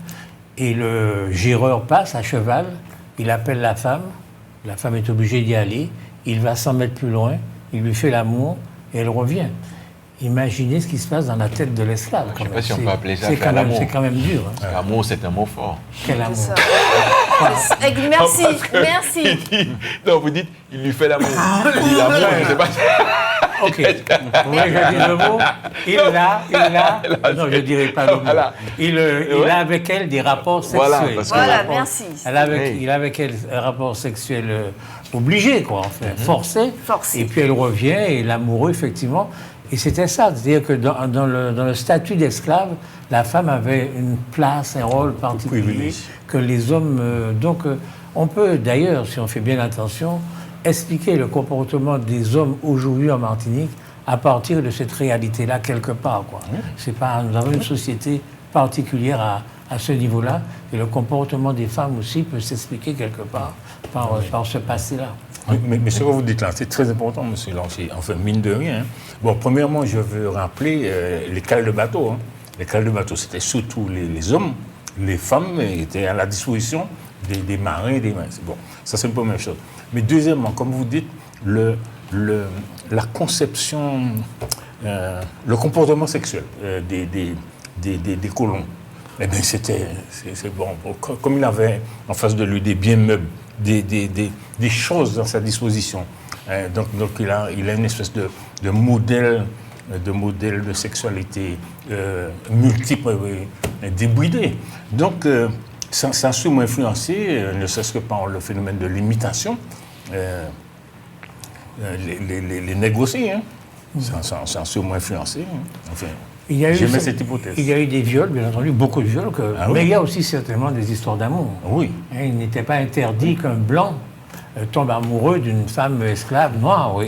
et le géreur passe à cheval, il appelle la femme est obligée d'y aller, il va 100 mètres plus loin, il lui fait l'amour, et elle revient. Imaginez ce qui se passe dans la tête de l'esclave. Je ne sais pas si on peut appeler ça c'est faire quand même, l'amour. c'est quand même dur. Hein. Parce qu'amour, c'est un mot fort. Quel amour. C'est ça. Merci, merci. Il dit, non, vous dites, il lui fait l'amour. Il dit l'amour, je ne sais pas. Ok. Vous voulez que je dise le mot? Il a. Non, je ne dirai pas le mot. Voilà. Il a avec elle des rapports sexuels. Voilà, parce que- Voilà, Rapports- merci. Il a avec elle un rapport sexuel obligé, quoi, en fait, forcé. Forcé. Et puis elle revient, et l'amoureux, effectivement. Et c'était ça, c'est-à-dire que dans le statut d'esclave, la femme avait une place, un rôle particulier Privilège. que les hommes... on peut d'ailleurs, si on fait bien attention, expliquer le comportement des hommes aujourd'hui en Martinique à partir de cette réalité-là, quelque part, quoi. C'est pas, nous avons une société particulière à ce niveau-là, et le comportement des femmes aussi peut s'expliquer quelque part par ce passé-là. Mais ce que vous dites là, c'est très important, monsieur Lanchier. Enfin, mine de rien. Hein. Bon, premièrement, je veux rappeler les cales de bateau. Hein. Les cales de bateau, c'était surtout les hommes. Les femmes étaient à la disposition des marins et des mains. Bon, ça, c'est une première chose. Mais deuxièmement, comme vous dites, la conception, le comportement sexuel des colons, eh bien, c'est bon. Comme il avait en face de lui des biens meubles, des choses dans sa disposition. Donc il a une espèce de modèle de sexualité multiple, débridé. Donc ça a sûrement influencé, ne serait-ce que par le phénomène de l'imitation, les nègres aussi. Hein. Ça a sûrement influencé. Hein. Enfin, j'aimais cette hypothèse. Il y a eu des viols, bien entendu, beaucoup de viols, mais il y a aussi certainement des histoires d'amour. Oui. Il n'était pas interdit qu'un blanc tombe amoureux d'une femme esclave noire, Ou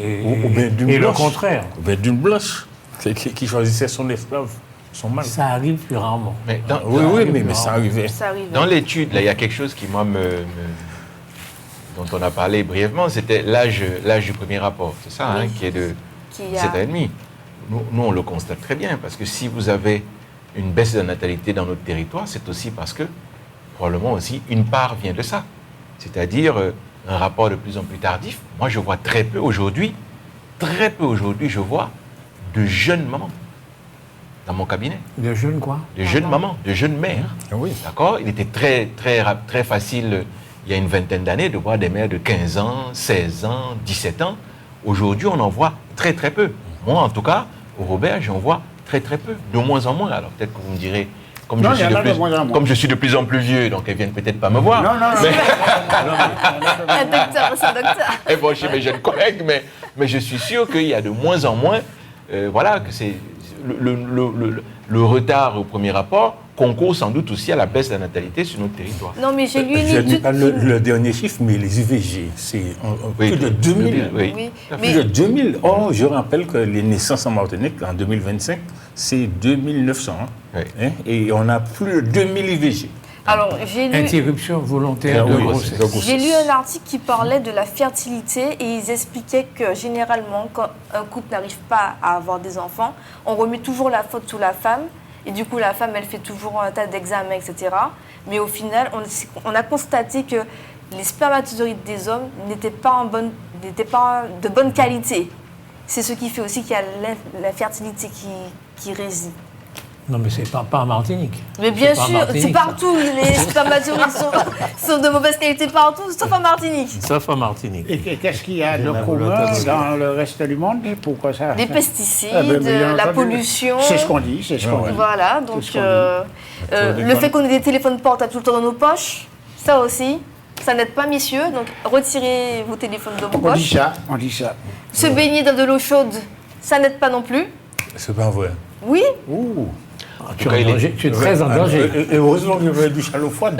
bien d'une et le blanche. contraire. Ou bien d'une blanche qui choisissait son esclave, son mari. Ça arrive plus rarement. Mais Oui, mais ça arrivait. Ça arrive. dans l'étude, là, il y a quelque chose qui, moi, dont on a parlé brièvement, c'était l'âge du premier rapport. C'est ça, hein, qui est de Qui a- 7,5. Nous, on le constate très bien, parce que si vous avez une baisse de natalité dans notre territoire, c'est aussi parce que, probablement aussi, une part vient de ça. C'est-à-dire un rapport de plus en plus tardif. Moi, je vois très peu aujourd'hui, je vois de jeunes mamans dans mon cabinet. De jeunes, quoi. De jeunes mamans, de jeunes mères. Oui. D'accord? Il était très facile, il y a une vingtaine d'années, de voir des mères de 15 ans, 16 ans, 17 ans. Aujourd'hui, on en voit très peu. Moi, en tout cas, au Robert, j'en vois très peu. De moins en moins. Alors, peut-être que vous me direz, comme, Non, je, il y suis en a de moins en moins. comme je suis de plus en plus vieux, donc elles viennent peut-être pas me voir. Non. Un docteur, c'est un docteur. Et bon, chez mes jeunes collègues, mais je suis sûr qu'il y a de moins en moins, voilà, que c'est le retard au premier rapport concourt sans doute aussi à la baisse de la natalité sur notre territoire. Non, mais j'ai lu une Je n'ai étude pas qui- le dernier chiffre, mais les IVG, c'est Oui, plus de 2000. oui. Oui, Plus mais de 2000. Or, je rappelle que les naissances en Martinique, en 2025, c'est 2900. Oui. Hein, et on a plus de 2000 IVG. alors j'ai lu, Interruption volontaire de Oui, grossesse. de grossesse. j'ai lu un article qui parlait de la fertilité et ils expliquaient que généralement, quand un couple n'arrive pas à avoir des enfants, on remet toujours la faute sur la femme et du coup la femme elle fait toujours un tas d'examens, etc. Mais au final, on a constaté que les spermatozoïdes des hommes n'étaient pas de bonne qualité. C'est ce qui fait aussi qu'il y a la fertilité qui réside. Non, mais c'est pas en Martinique. Mais bien C'est pas en sûr, Martinique, c'est partout. Les spermatozoïdes sont de mauvaise qualité partout, sauf en Martinique. ça. Sauf en Martinique. Et qu'est-ce qu'il y a de la commun volonté. dans le reste du monde? Pourquoi ça? Les ça- pesticides, Ah, ben, bien la entendu. pollution. C'est ce qu'on dit, c'est ce qu'on dit. Voilà, donc ce qu'on dit. le fait qu'on ait des téléphones portables tout le temps dans nos poches, ça aussi, ça n'aide pas, messieurs. Donc retirez vos téléphones de vos On dit poches. ça, on dit ça. Se baigner dans de l'eau chaude, ça n'aide pas non plus. C'est pas vrai. Oui, Ouh. Tu es en danger, tu es très en danger. Et heureusement que j'avais du chalot froid.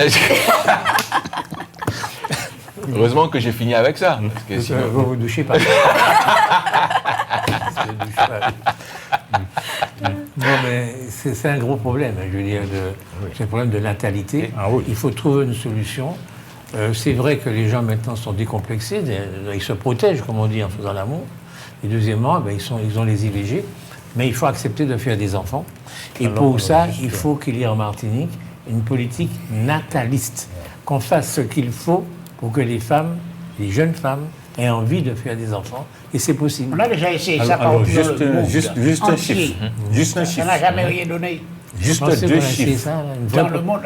Heureusement que j'ai fini avec ça. Parce que sinon- Vous vous douchez pas. Non, mais c'est un gros problème, hein, je veux dire, c'est un problème de natalité. Ah oui. Il faut trouver une solution. C'est vrai que les gens maintenant sont décomplexés, ils se protègent, comme on dit, en faisant l'amour. Et deuxièmement, ben, ils ont les IVG, mais il faut accepter de faire des enfants. Et pour ça, il faut qu'il y ait en Martinique une politique nataliste, qu'on fasse ce qu'il faut pour que les femmes, les jeunes femmes, aient envie de faire des enfants. Et c'est possible. On a déjà essayé ça Alors, partout dans juste, le monde juste un entier. chiffre. Juste un Ça chiffre. n'a jamais rien donné. Juste Pensez qu'on deux a essayé chiffres. ça, une vraie Dans le monde,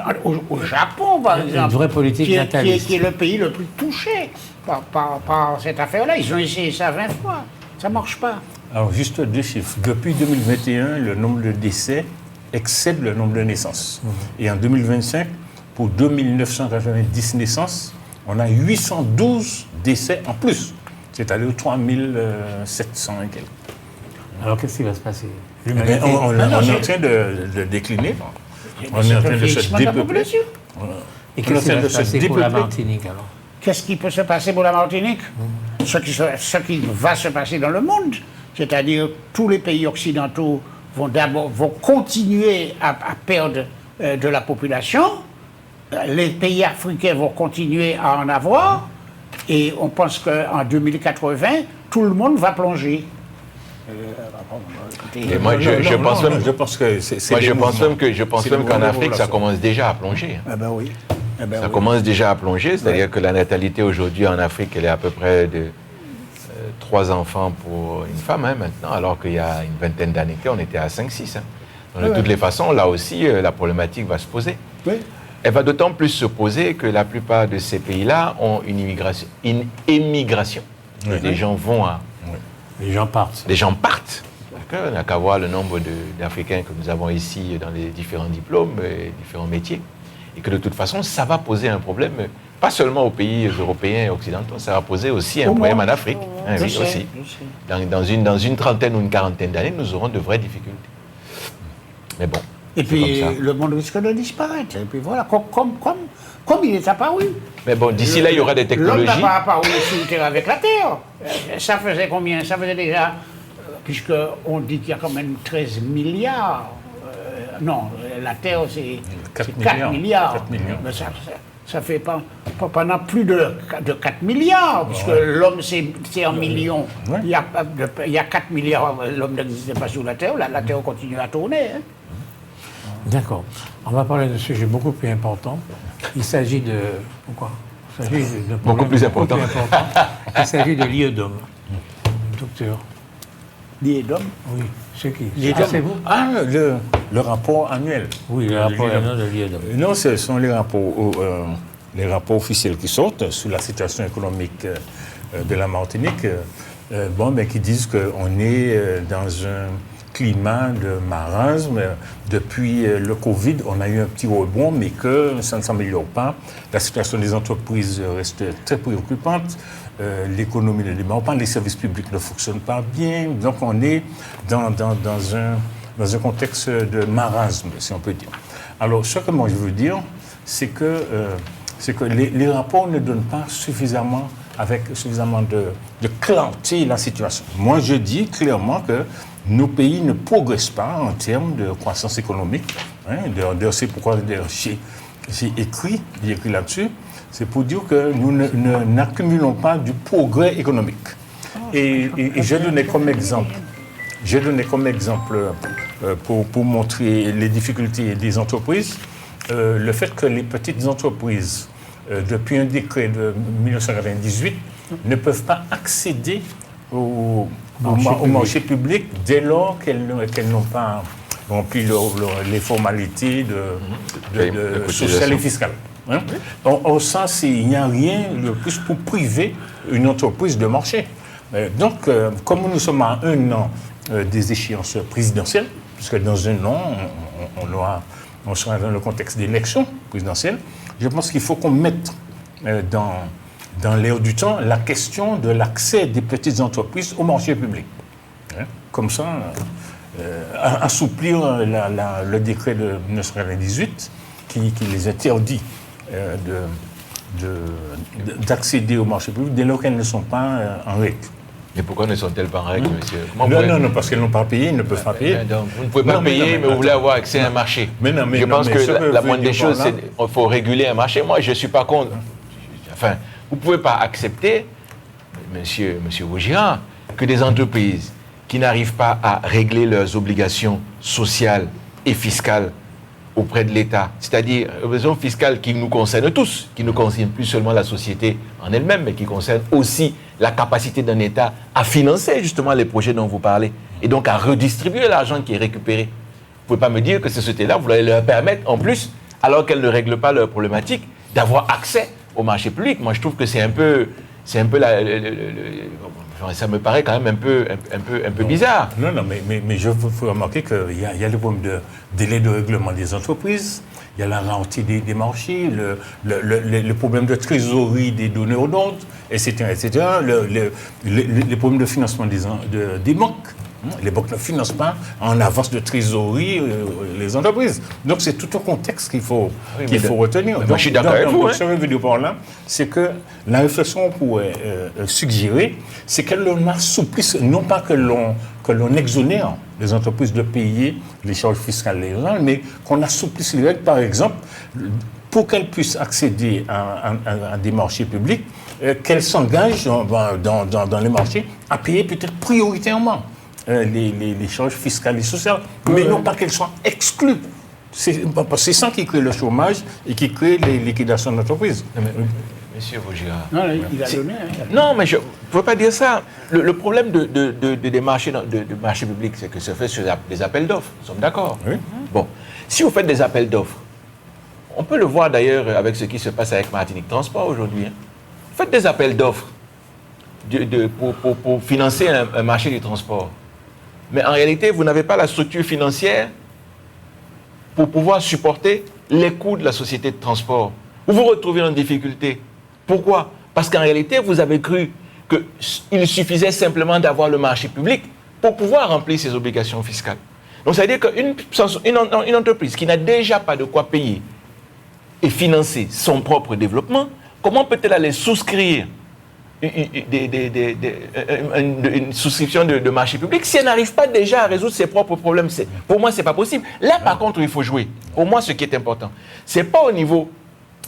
au Japon, par Une exemple, vraie politique qui est nataliste. le pays le plus touché par cette affaire-là. Ils ont essayé ça 20 fois. Ça ne marche pas. Alors, juste deux chiffres. Depuis 2021, le nombre de décès excède le nombre de naissances. Et en 2025, pour 2990 naissances, on a 812 décès en plus. C'est-à-dire 3700 et quelques. Alors qu'est-ce qui va se passer? Eh bien, on est en train de décliner. On est en train de se vieillissement de la dépeupler. population. Et on qu'est-ce qui essaie va de se se passer pour la dépeupler. Martinique alors? Qu'est-ce qui peut se passer pour la Martinique? Ce qui va se passer dans le monde, c'est-à-dire tous les pays occidentaux vont continuer à perdre de la population, les pays africains vont continuer à en avoir, et on pense qu'en 2080, tout le monde va plonger. Et moi, je pense même, je pense que c'est moi, des je pense mouvements. même que je pense C'est même des qu'en mouvements Afrique, ça d'évolution. commence déjà à plonger. Ah ben oui. Ah ben Ça oui. commence déjà à plonger, c'est-à-dire que la natalité aujourd'hui en Afrique, elle est à peu près de 3 enfants pour une femme hein, maintenant, alors qu'il y a une vingtaine d'années, on était à 5-6. Hein. Donc, de toutes les façons, là aussi, la problématique va se poser. Oui. Elle va d'autant plus se poser que la plupart de ces pays-là ont une émigration. Oui. Les gens vont à... Les gens partent. Les gens partent. D'accord. On n'a qu'à voir le nombre d'Africains que nous avons ici dans les différents diplômes, et différents métiers. Et que de toute façon, ça va poser un problème, pas seulement aux pays européens et occidentaux, ça va poser aussi un Au problème monde. en Afrique. Hein, Je oui, sais, aussi. je sais. Dans une trentaine ou une quarantaine d'années, nous aurons de vraies difficultés. Mais bon. Et c'est puis comme ça. le monde risque de disparaître. Et puis voilà, comme il est apparu. Mais bon, d'ici là, il y aura des L'homme n'a technologies. pas apparu sur le terrain avec la Terre. Ça faisait combien? Ça faisait déjà, puisqu'on dit qu'il y a quand même 13 milliards. Non, la Terre, c'est 4 4 milliards. 4 milliards. Mais ça fait pas pendant plus de 4 milliards, puisque l'homme, c'est en millions. Ouais. Il y a 4 milliards, l'homme n'existait pas sur la Terre. La Terre continue à tourner. Hein. D'accord. On va parler d'un sujet beaucoup plus important. Il s'agit de... Pourquoi? Il s'agit de Beaucoup plus important. Il s'agit de l'iodome. Docteur. L'IEDOM. Oui. C'est qui? L'iodome. C'est vous? Ah, le rapport annuel. Oui, le rapport annuel de l'iodome. Non, ce sont les rapports officiels qui sortent sur la situation économique de la Martinique, qui disent qu'on est dans un climat de marasme. Depuis le Covid, on a eu un petit rebond, mais que ça ne s'améliore pas. La situation des entreprises reste très préoccupante. L'économie ne démarre pas, les services publics ne fonctionnent pas bien. Donc on est dans un contexte de marasme, si on peut dire. Alors, ce que moi je veux dire, c'est que les rapports ne donnent pas suffisamment de clarté la situation. Moi, je dis clairement que nos pays ne progressent pas en termes de croissance économique. D'ailleurs, c'est pourquoi j'ai écrit là-dessus. C'est pour dire que nous n'accumulons pas du progrès économique. Et j'ai donné comme exemple pour montrer les difficultés des entreprises, le fait que les petites entreprises, depuis un décret de 1998, ne peuvent pas accéder au marché public dès lors qu'elles n'ont pas rempli les formalités sociales et fiscales. Ça, il n'y a rien de plus pour priver une entreprise de marché. Donc, comme nous sommes à 1 an des échéances présidentielles, puisque dans 1 an, on sera dans le contexte d'élections présidentielles, je pense qu'il faut qu'on mette dans l'air du temps la question de l'accès des petites entreprises au marché public. Comme ça, assouplir le décret de 1998 qui les interdit d'accéder au marché public dès lors qu'elles ne sont pas en règle. Mais pourquoi ne sont-elles pas en règle, monsieur? Non, parce qu'elles n'ont pas payé, ils ne peuvent pas payer. Donc, vous ne pouvez pas payer, mais vous voulez avoir accès à un marché. Je pense que la moindre des choses, c'est qu'il faut réguler un marché. Moi, je ne suis pas contre. Enfin, vous ne pouvez pas accepter, monsieur Vaugira, que des entreprises qui n'arrivent pas à régler leurs obligations sociales et fiscales auprès de l'État, c'est-à-dire obligations fiscales qui nous concernent tous, qui ne concernent plus seulement la société en elle-même, mais qui concernent aussi la capacité d'un État à financer justement les projets dont vous parlez, et donc à redistribuer l'argent qui est récupéré. Vous ne pouvez pas me dire que ces sociétés-là, vous allez leur permettre, en plus, alors qu'elles ne règlent pas leurs problématiques, d'avoir accès au marché public. Moi, je trouve que c'est un peu ça me paraît quand même un peu bizarre. Non, mais je vous remarquer qu'il y a le problème de délai de règlement des entreprises, il y a la rareté des marchés, le problème de trésorerie des donneurs d'ordre, etc. Les problèmes de financement des banques. Les banques ne financent pas en avance de trésorerie les entreprises. Donc, c'est tout un contexte qu'il faut retenir. Moi, je suis d'accord avec vous. Ce que je veux dire par là, c'est que la réflexion pourrait suggérer, c'est que l'on assouplisse, non pas que l'on exonère les entreprises de payer les charges fiscales légales, mais qu'on assouplisse les règles, par exemple, pour qu'elles puissent accéder à des marchés publics, qu'elles s'engagent dans les marchés à payer peut-être prioritairement les charges fiscales et sociales, mais non pas qu'elles soient exclues. C'est ça qui crée le chômage et qui crée les liquidations d'entreprises. Monsieur Vaugira. Non, il a donné. Non, mais je ne peux pas dire ça. Le problème des marchés publics, c'est que ça fait sur des appels d'offres. Nous sommes d'accord. Oui. Bon, si vous faites des appels d'offres, on peut le voir d'ailleurs avec ce qui se passe avec Martinique Transport aujourd'hui. Vous faites des appels d'offres pour financer un marché du transport. Mais en réalité, vous n'avez pas la structure financière pour pouvoir supporter les coûts de la société de transport. Vous vous retrouvez en difficulté. Pourquoi? Parce qu'en réalité, vous avez cru qu'il suffisait simplement d'avoir le marché public pour pouvoir remplir ses obligations fiscales. Donc, ça veut dire qu'une entreprise qui n'a déjà pas de quoi payer et financer son propre développement, comment peut-elle aller souscrire une souscription de marché public si elle n'arrive pas déjà à résoudre ses propres problèmes? Pour moi, ce n'est pas possible. Là, par contre, il faut jouer. Pour moi, ce qui est important, ce n'est pas au niveau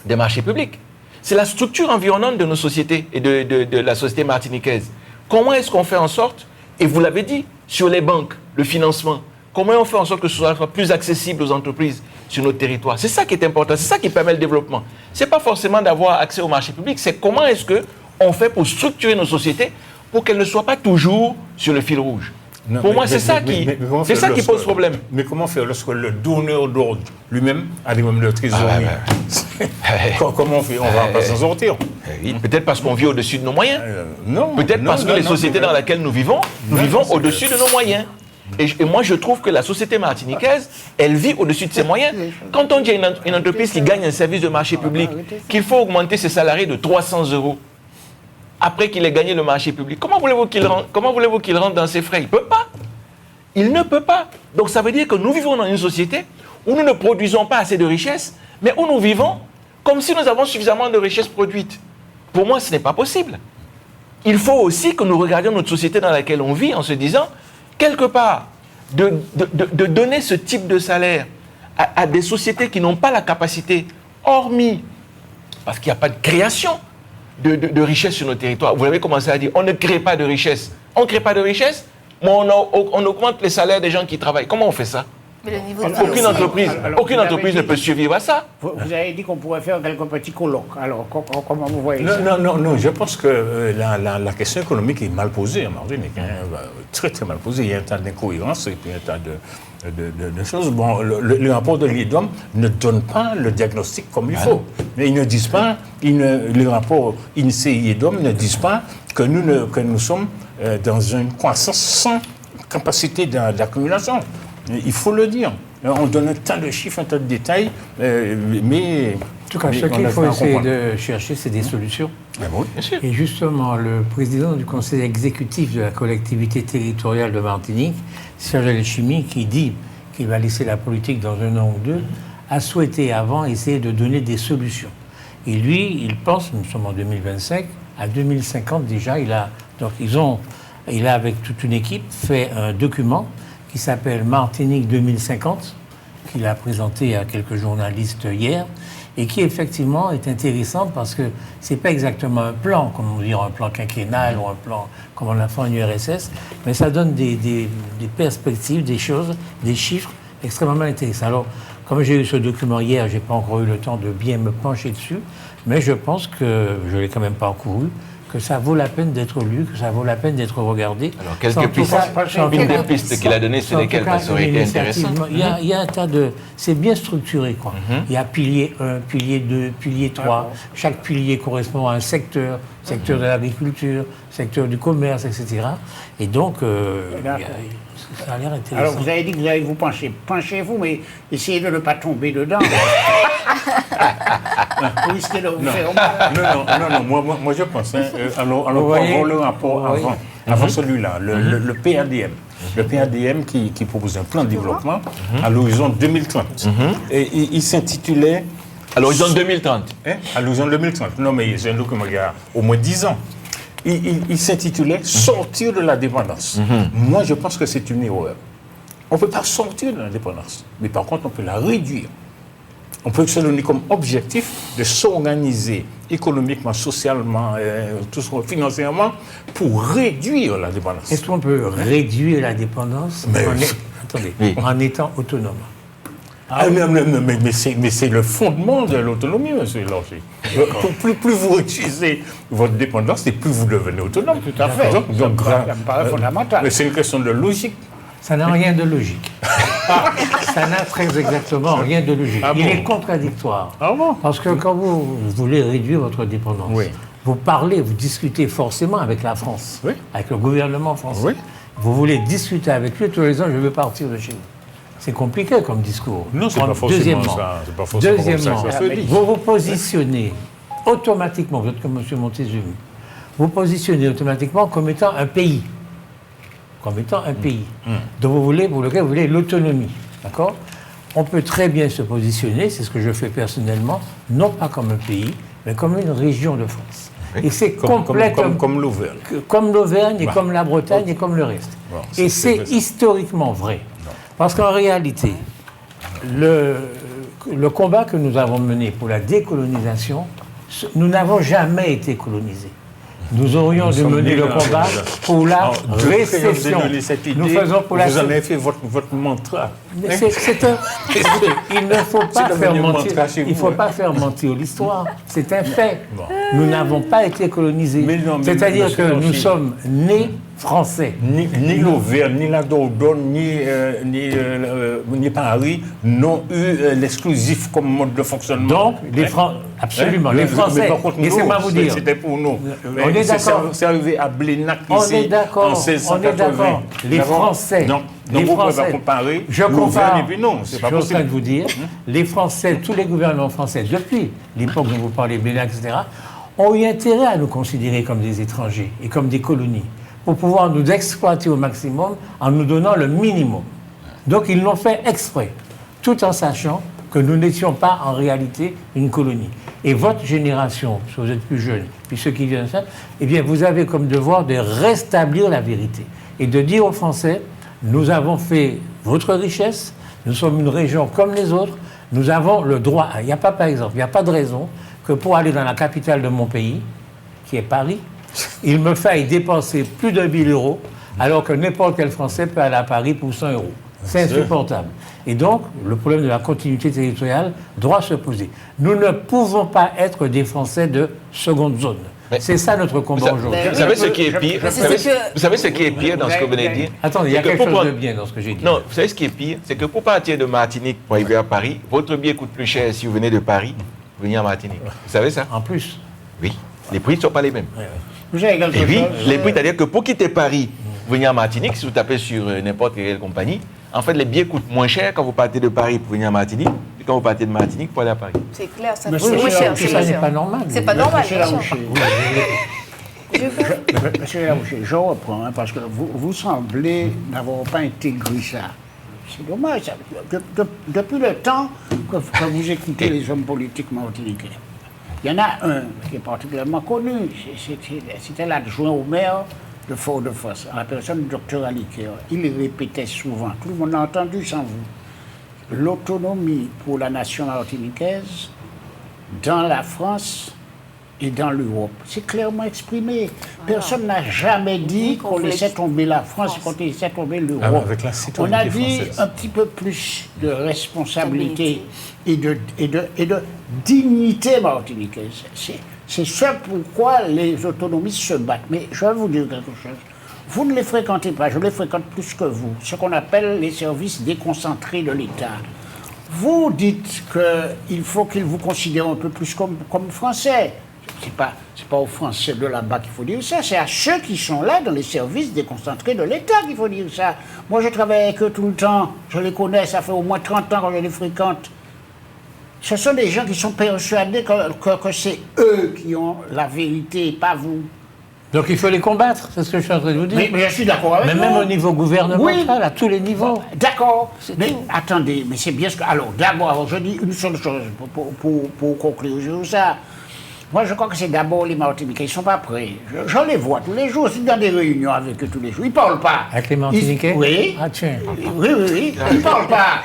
des marchés publics. C'est la structure environnante de nos sociétés et de la société martiniquaise. Comment est-ce qu'on fait en sorte, et vous l'avez dit, sur les banques, le financement, comment on fait en sorte que ce soit plus accessible aux entreprises sur notre territoire? C'est ça qui est important, c'est ça qui permet le développement. Ce n'est pas forcément d'avoir accès au marché public, c'est comment est-ce qu'on fait pour structurer nos sociétés pour qu'elles ne soient pas toujours sur le fil rouge. Non, pour moi, c'est ça qui pose problème. Mais comment faire lorsque le donneur d'ordre lui-même a des problèmes de trésorerie? Comment on fait? On ne va pas s'en sortir. Peut-être parce qu'on vit au-dessus de nos moyens. Non. Peut-être parce que les sociétés dans lesquelles nous vivons au-dessus de nos moyens. Et moi, je trouve que la société martiniquaise, elle vit au-dessus de ses moyens. Quand on dit à une entreprise qui gagne un service de marché public qu'il faut augmenter ses salariés de 300 € après qu'il ait gagné le marché public, comment voulez-vous qu'il rentre dans ses frais? Il ne peut pas. Il ne peut pas. Donc ça veut dire que nous vivons dans une société où nous ne produisons pas assez de richesses, mais où nous vivons comme si nous avons suffisamment de richesses produites. Pour moi, ce n'est pas possible. Il faut aussi que nous regardions notre société dans laquelle on vit en se disant, quelque part, de donner ce type de salaire à des sociétés qui n'ont pas la capacité, hormis, parce qu'il n'y a pas de création de richesse sur nos territoires. Vous avez commencé à dire, on ne crée pas de richesse. On ne crée pas de richesse, mais on augmente les salaires des gens qui travaillent. Comment on fait ça? Mais le niveau Aucune entreprise ne peut survivre à ça. Vous avez dit qu'on pourrait faire quelques petits colloques. Alors, comment vous voyez ça? Non, je pense que la question économique est mal posée en Martinique. Très, très mal posée. Il y a un tas d'incohérences et puis un tas de choses. Bon, le rapport de l'IDOM ne donne pas le diagnostic comme il faut. Mais ils ne disent pas, le rapport INSEE-IDOM ne disent pas que nous sommes dans une croissance sans capacité d'accumulation. Il faut le dire. On donne un tas de chiffres, un tas de détails, mais... En tout cas, ce qu'il faut essayer de chercher, c'est des solutions. Oui, bien sûr. Et justement, le président du conseil exécutif de la collectivité territoriale de Martinique, Serge Alchimi, qui dit qu'il va laisser la politique dans un an ou deux, a souhaité avant essayer de donner des solutions. Et lui, il pense, nous sommes en 2025, à 2050 déjà, il a avec toute une équipe fait un document qui s'appelle Martinique 2050, qu'il a présenté à quelques journalistes hier, et qui effectivement est intéressant parce que c'est pas exactement un plan, comme on dirait un plan quinquennal ou un plan comme on l'a fait en URSS, mais ça donne des perspectives, des choses, des chiffres extrêmement intéressants. Alors, comme j'ai eu ce document hier, j'ai pas encore eu le temps de bien me pencher dessus, mais je pense que je l'ai quand même parcouru, que ça vaut la peine d'être lu, que ça vaut la peine d'être regardé. Alors, quelques pistes, une des pistes qu'il a données, c'est lesquelles ça aurait été intéressant. Il y a un tas de... C'est bien structuré, quoi. Il y a pilier 1, pilier 2, pilier 3. Chaque pilier correspond à un secteur, secteur de l'agriculture, secteur du commerce, etc. Et donc, ça a l'air intéressant. Alors, vous avez dit que vous allez vous pencher. Penchez-vous, mais essayez de ne pas tomber dedans. Vous risquez de vous faire mal. Non, moi je pense. Alors voir le rapport avant celui-là, le PADM. Le PADM qui propose un plan de développement à l'horizon 2030. Et il s'intitulait... À l'horizon 2030. À l'horizon 2030. Non, mais c'est un document il y a au moins 10 ans. Il s'intitulait « Sortir de la dépendance ». Moi, je pense que c'est une erreur. On ne peut pas sortir de la dépendance, mais par contre, on peut la réduire. On peut se donner comme objectif de s'organiser économiquement, socialement, financièrement, pour réduire la dépendance. Est-ce qu'on peut réduire la dépendance en étant autonome? Mais c'est le fondement de l'autonomie, monsieur Lancher. Plus vous réduisez votre dépendance, et plus vous devenez autonome. Tout à fait. Donc, ça me paraît fondamental. Mais c'est une question de logique. Ça n'a rien de logique. Ça n'a très exactement rien de logique. Il est contradictoire. Parce que quand vous voulez réduire votre dépendance, vous parlez, vous discutez forcément avec la France, avec le gouvernement français. Vous voulez discuter avec lui tous les ans, je veux partir de chez vous. C'est compliqué comme discours. Non, c'est pas forcément ça. C'est pas forcément ça. Vous vous positionnez automatiquement, vous êtes comme M. Montezuma, vous positionnez automatiquement comme étant un pays. Donc pour lequel vous voulez l'autonomie. D'accord? On peut très bien se positionner, c'est ce que je fais personnellement, non pas comme un pays, mais comme une région de France. Et c'est complètement... Comme l'Auvergne. Comme l'Auvergne et comme la Bretagne et comme le reste. Et c'est historiquement vrai. Parce qu'en réalité, le combat que nous avons mené pour la décolonisation, nous n'avons jamais été colonisés. Nous aurions dû mener le combat pour la récession. Nous faisons pour la... Vous en avez fait votre mantra. Il ne faut pas faire mentir. Il ne faut pas faire mentir l'histoire. C'est un fait. Nous n'avons pas été colonisés. C'est-à-dire que nous sommes nés français. Ni l'Auvergne, ni la Dordogne, ni Paris n'ont eu l'exclusif comme mode de fonctionnement. Donc, absolument, les Français. Laissez-moi vous dire. C'était pour nous. On est d'accord. C'est arrivé à Blénac ici en 1680. Les Français. Donc vous pouvez comparer. Je compare. Et puis non, c'est pas possible. Je suis en train de vous dire, les Français, tous les gouvernements français, depuis l'époque dont vous parlez, Blénac, etc., ont eu intérêt à nous considérer comme des étrangers et comme des colonies, pour pouvoir nous exploiter au maximum en nous donnant le minimum. Donc ils l'ont fait exprès. tout en sachant que nous n'étions pas en réalité une colonie. Et votre génération, si vous êtes plus jeune, puis ceux qui viennent de ça, eh bien, vous avez comme devoir de rétablir la vérité et de dire aux Français, nous avons fait votre richesse, nous sommes une région comme les autres, nous avons le droit. Il n'y a pas, par exemple, il n'y a pas de raison que pour aller dans la capitale de mon pays, qui est Paris, il me faille dépenser plus de 1 000 euros, alors que n'importe quel Français peut aller à Paris pour 100 euros. C'est insupportable. Et donc, le problème de la continuité territoriale doit se poser. Nous ne pouvons pas être des Français de seconde zone. Mais c'est ça notre combat aujourd'hui. Vous savez ce qui est pire Vous savez ce qui est pire dans ce que vous venez de dire? Attendez, il y a C'est que quelque pour chose de prendre- bien dans ce que j'ai dit. Non, vous savez ce qui est pire? C'est que pour partir de Martinique pour arriver à Paris, votre billet coûte plus cher si vous venez de Paris, vous venez à Martinique. Vous savez ça? En plus. Oui. Les prix ne sont pas les mêmes. Vous savez quelque Et oui, chose les prix, c'est-à-dire que pour quitter Paris, vous venez à Martinique, si vous tapez sur n'importe quelle compagnie, en fait, les billets coûtent moins cher quand vous partez de Paris pour venir à Martinique que quand vous partez de Martinique pour aller à Paris. C'est clair, ça Monsieur coûte moins cher. Monsieur, c'est ça moins n'est cher. pas normal. C'est pas normal, Monsieur bien sûr. Labouché, Monsieur Labouché, je reprends, hein, parce que vous semblez n'avoir pas intégré ça. C'est dommage, ça. Depuis le temps que vous écoutez les hommes politiques martiniquais, il y en a un qui est particulièrement connu, c'était l'adjoint au maire de Fort-de-France, en la personne du docteur Aliker. Il répétait souvent, tout le monde l'a entendu sans vous, l'autonomie pour la nation martiniquaise dans la France et dans l'Europe. C'est clairement exprimé. Personne n'a jamais dit qu'on laissait tomber la France et qu'on laissait tomber l'Europe. Avec la On citoyenneté a dit française. un petit peu plus de responsabilité et de dignité martiniquaise. C'est ce pourquoi les autonomistes se battent. Mais je vais vous dire quelque chose. Vous ne les fréquentez pas, je les fréquente plus que vous. Ce qu'on appelle les services déconcentrés de l'État. Vous dites qu'il faut qu'ils vous considèrent un peu plus comme Français. C'est pas aux Français de là-bas qu'il faut dire ça, c'est à ceux qui sont là dans les services déconcentrés de l'État qu'il faut dire ça. Moi, je travaille avec eux tout le temps, je les connais, ça fait au moins 30 ans que je les fréquente. Ce sont des gens qui sont persuadés que c'est eux qui ont la vérité, pas vous. Donc il faut les combattre, c'est ce que je suis en train de vous dire. Mais je suis d'accord avec Mais vous. même au niveau gouvernemental, Oui. à tous les niveaux. D'accord. C'est Mais tout. attendez, mais c'est bien ce que... Alors, d'abord, je dis une seule chose pour conclure sur ça. Moi, je crois que c'est d'abord les Martiniquais. Ils ne sont pas prêts. Je les vois tous les jours. Je suis dans des réunions avec eux tous les jours. Ils ne parlent pas. Avec les Martiniquais? Oui. Ah tiens. Oui. Ils ne parlent pas.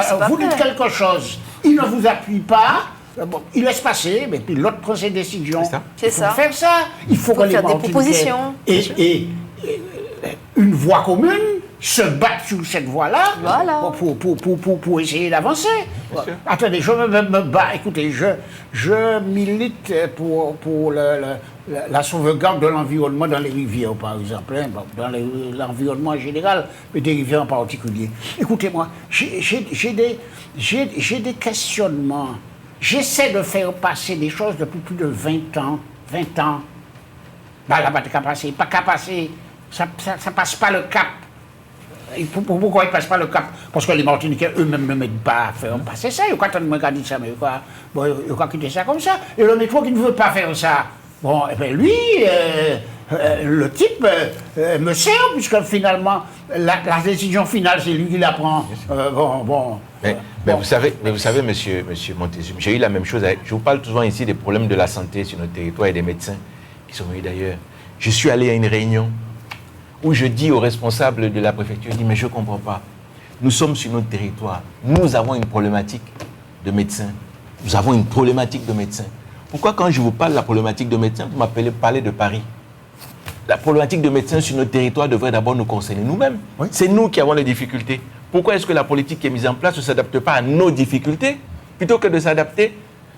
c'est pas Vous dites vrai. quelque chose. Ils ne vous appuient pas. Bon, ils laissent passer, mais puis l'autre prend ses décisions. C'est ça. C'est Il faut ça. faire ça. Il faut que les faire des Martiniquais propositions. et une voie commune se battent sur cette voie-là Voilà. pour essayer d'avancer. Attendez, je me bats. Écoutez, je milite pour la sauvegarde de l'environnement dans les rivières, par exemple, hein, bon, dans l'environnement en général, mais des rivières en particulier. Écoutez-moi, j'ai des questionnements. J'essaie de faire passer des choses depuis plus de 20 ans. 20 ans. Bah, là, pas qu'à passer. Ça passe pas le cap. Et pourquoi ils ne passent pas le cap? Parce que les Martiniquais eux-mêmes ne mettent pas à faire passer ça. Ils ont dit ça, mais ils ont quitté ça comme ça. Et le métro qui ne veut pas faire ça, bon, eh bien lui, le type me sert, puisque finalement, la décision finale, c'est lui qui la prend. Mais vous savez, monsieur Montezuma, j'ai eu la même chose. Je vous parle souvent ici des problèmes de la santé sur notre territoire et des médecins qui sont venus d'ailleurs. Je suis allé à une réunion où je dis aux responsables de la préfecture, je dis, mais je ne comprends pas. Nous sommes sur notre territoire. Nous avons une problématique de médecins. Nous avons une problématique de médecins. Pourquoi quand je vous parle de la problématique de médecins, vous m'appelez parler de Paris? La problématique de médecins sur notre territoire devrait d'abord nous concerner nous-mêmes. Oui. C'est nous qui avons les difficultés. Pourquoi est-ce que la politique qui est mise en place ne s'adapte pas à nos difficultés plutôt que de s'adapter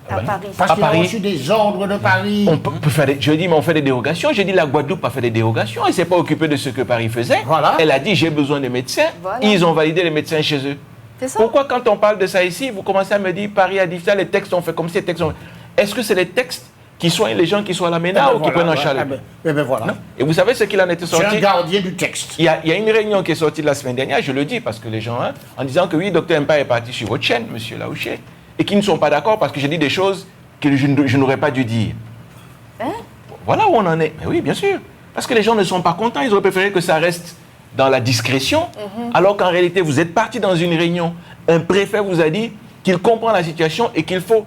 À Paris. Parce À qu'il a Paris. reçu des ordres de Paris. on peut faire je dis, mais on fait des dérogations. J'ai dit, la Guadeloupe a fait des dérogations. Elle ne s'est pas occupée de ce que Paris faisait. Voilà. Elle a dit, j'ai besoin de médecins. Voilà. Ils ont validé les médecins chez eux. C'est ça. Pourquoi, quand on parle de ça ici, vous commencez à me dire, Paris a dit ça, les textes ont fait comme si les textes ont... Est-ce que c'est les textes qui soignent les gens qui sont à la MENA ou qui prennent en charge? Voilà. Non. Et vous savez ce qu'il en était C'est un sorti? gardien du texte. Il y a une réunion qui est sortie la semaine dernière, je le dis parce que les gens, en disant que oui, Dr Mpa est parti sur votre chaîne, monsieur Laouché, et qui ne sont pas d'accord parce que j'ai dit des choses que je n'aurais pas dû dire. Voilà où on en est. Mais oui, bien sûr. Parce que les gens ne sont pas contents, ils auraient préféré que ça reste dans la discrétion, alors qu'en réalité, vous êtes parti dans une réunion un préfet vous a dit qu'il comprend la situation et qu'il faut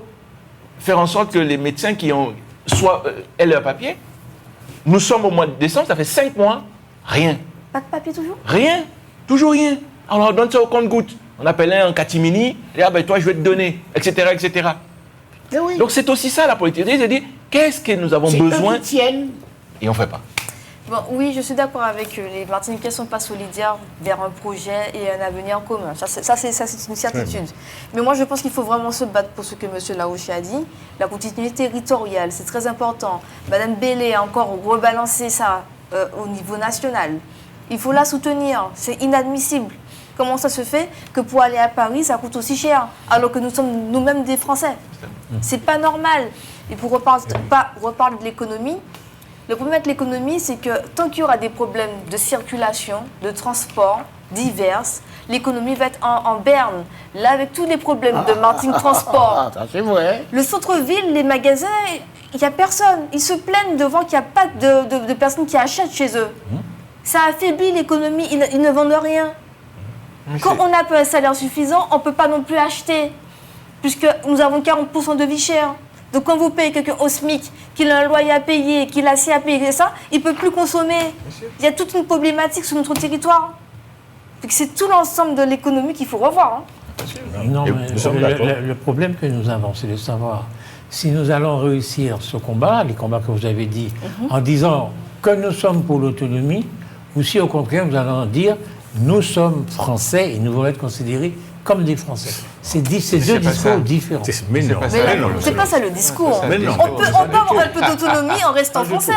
faire en sorte que les médecins qui aient leur papier. Nous sommes au mois de décembre, ça fait 5 mois, rien. Pas de papier toujours? Rien, toujours rien. Alors on donne ça au compte-gouttes. On appelle un en catimini, et ah ben toi je vais te donner, etc. etc. Eh oui. Donc c'est aussi ça la politique. C'est dire qu'est-ce que nous avons C'est besoin eux qui tiennent. et on ne fait pas. Bon, oui, je suis d'accord avec les Martiniquais ne sont pas solidaires vers un projet et un avenir commun. Ça, c'est une certitude. Mais moi, je pense qu'il faut vraiment se battre pour ce que M. Laouché a dit. La continuité territoriale, c'est très important. Mme Bellé a encore rebalancé ça au niveau national. Il faut la soutenir. C'est inadmissible. Comment ça se fait que pour aller à Paris, ça coûte aussi cher, alors que nous sommes nous-mêmes des Français? C'est pas normal. Et pour reparler de l'économie, le problème avec l'économie, c'est que tant qu'il y aura des problèmes de circulation, de transport divers, l'économie va être en berne. Là, avec tous les problèmes de marketing transport, Ça, c'est vrai. le centre-ville, les magasins, il n'y a personne. Ils se plaignent devant qu'il n'y a pas de personnes qui achètent chez eux. Ça affaiblit l'économie, ils ne vendent rien. Quand on n'a pas un salaire suffisant, on ne peut pas non plus acheter, puisque nous avons 40% de vie chère. Donc quand vous payez quelqu'un au SMIC, qu'il a un loyer à payer, qu'il a assez à payer, ça, il ne peut plus consommer. Il y a toute une problématique sur notre territoire. Donc c'est tout l'ensemble de l'économie qu'il faut revoir. Non, Et mais nous sommes d'accord. le problème que nous avons, c'est de savoir si nous allons réussir ce combat, les combats que vous avez dit, en disant que nous sommes pour l'autonomie, ou si au contraire nous allons dire nous sommes Français et nous voulons être considérés comme des Français. C'est deux pas discours ça. différents. Mais non. pas ça. Mais non, c'est pas ça le discours. Mais non. On peut avoir un peu d'autonomie en restant français.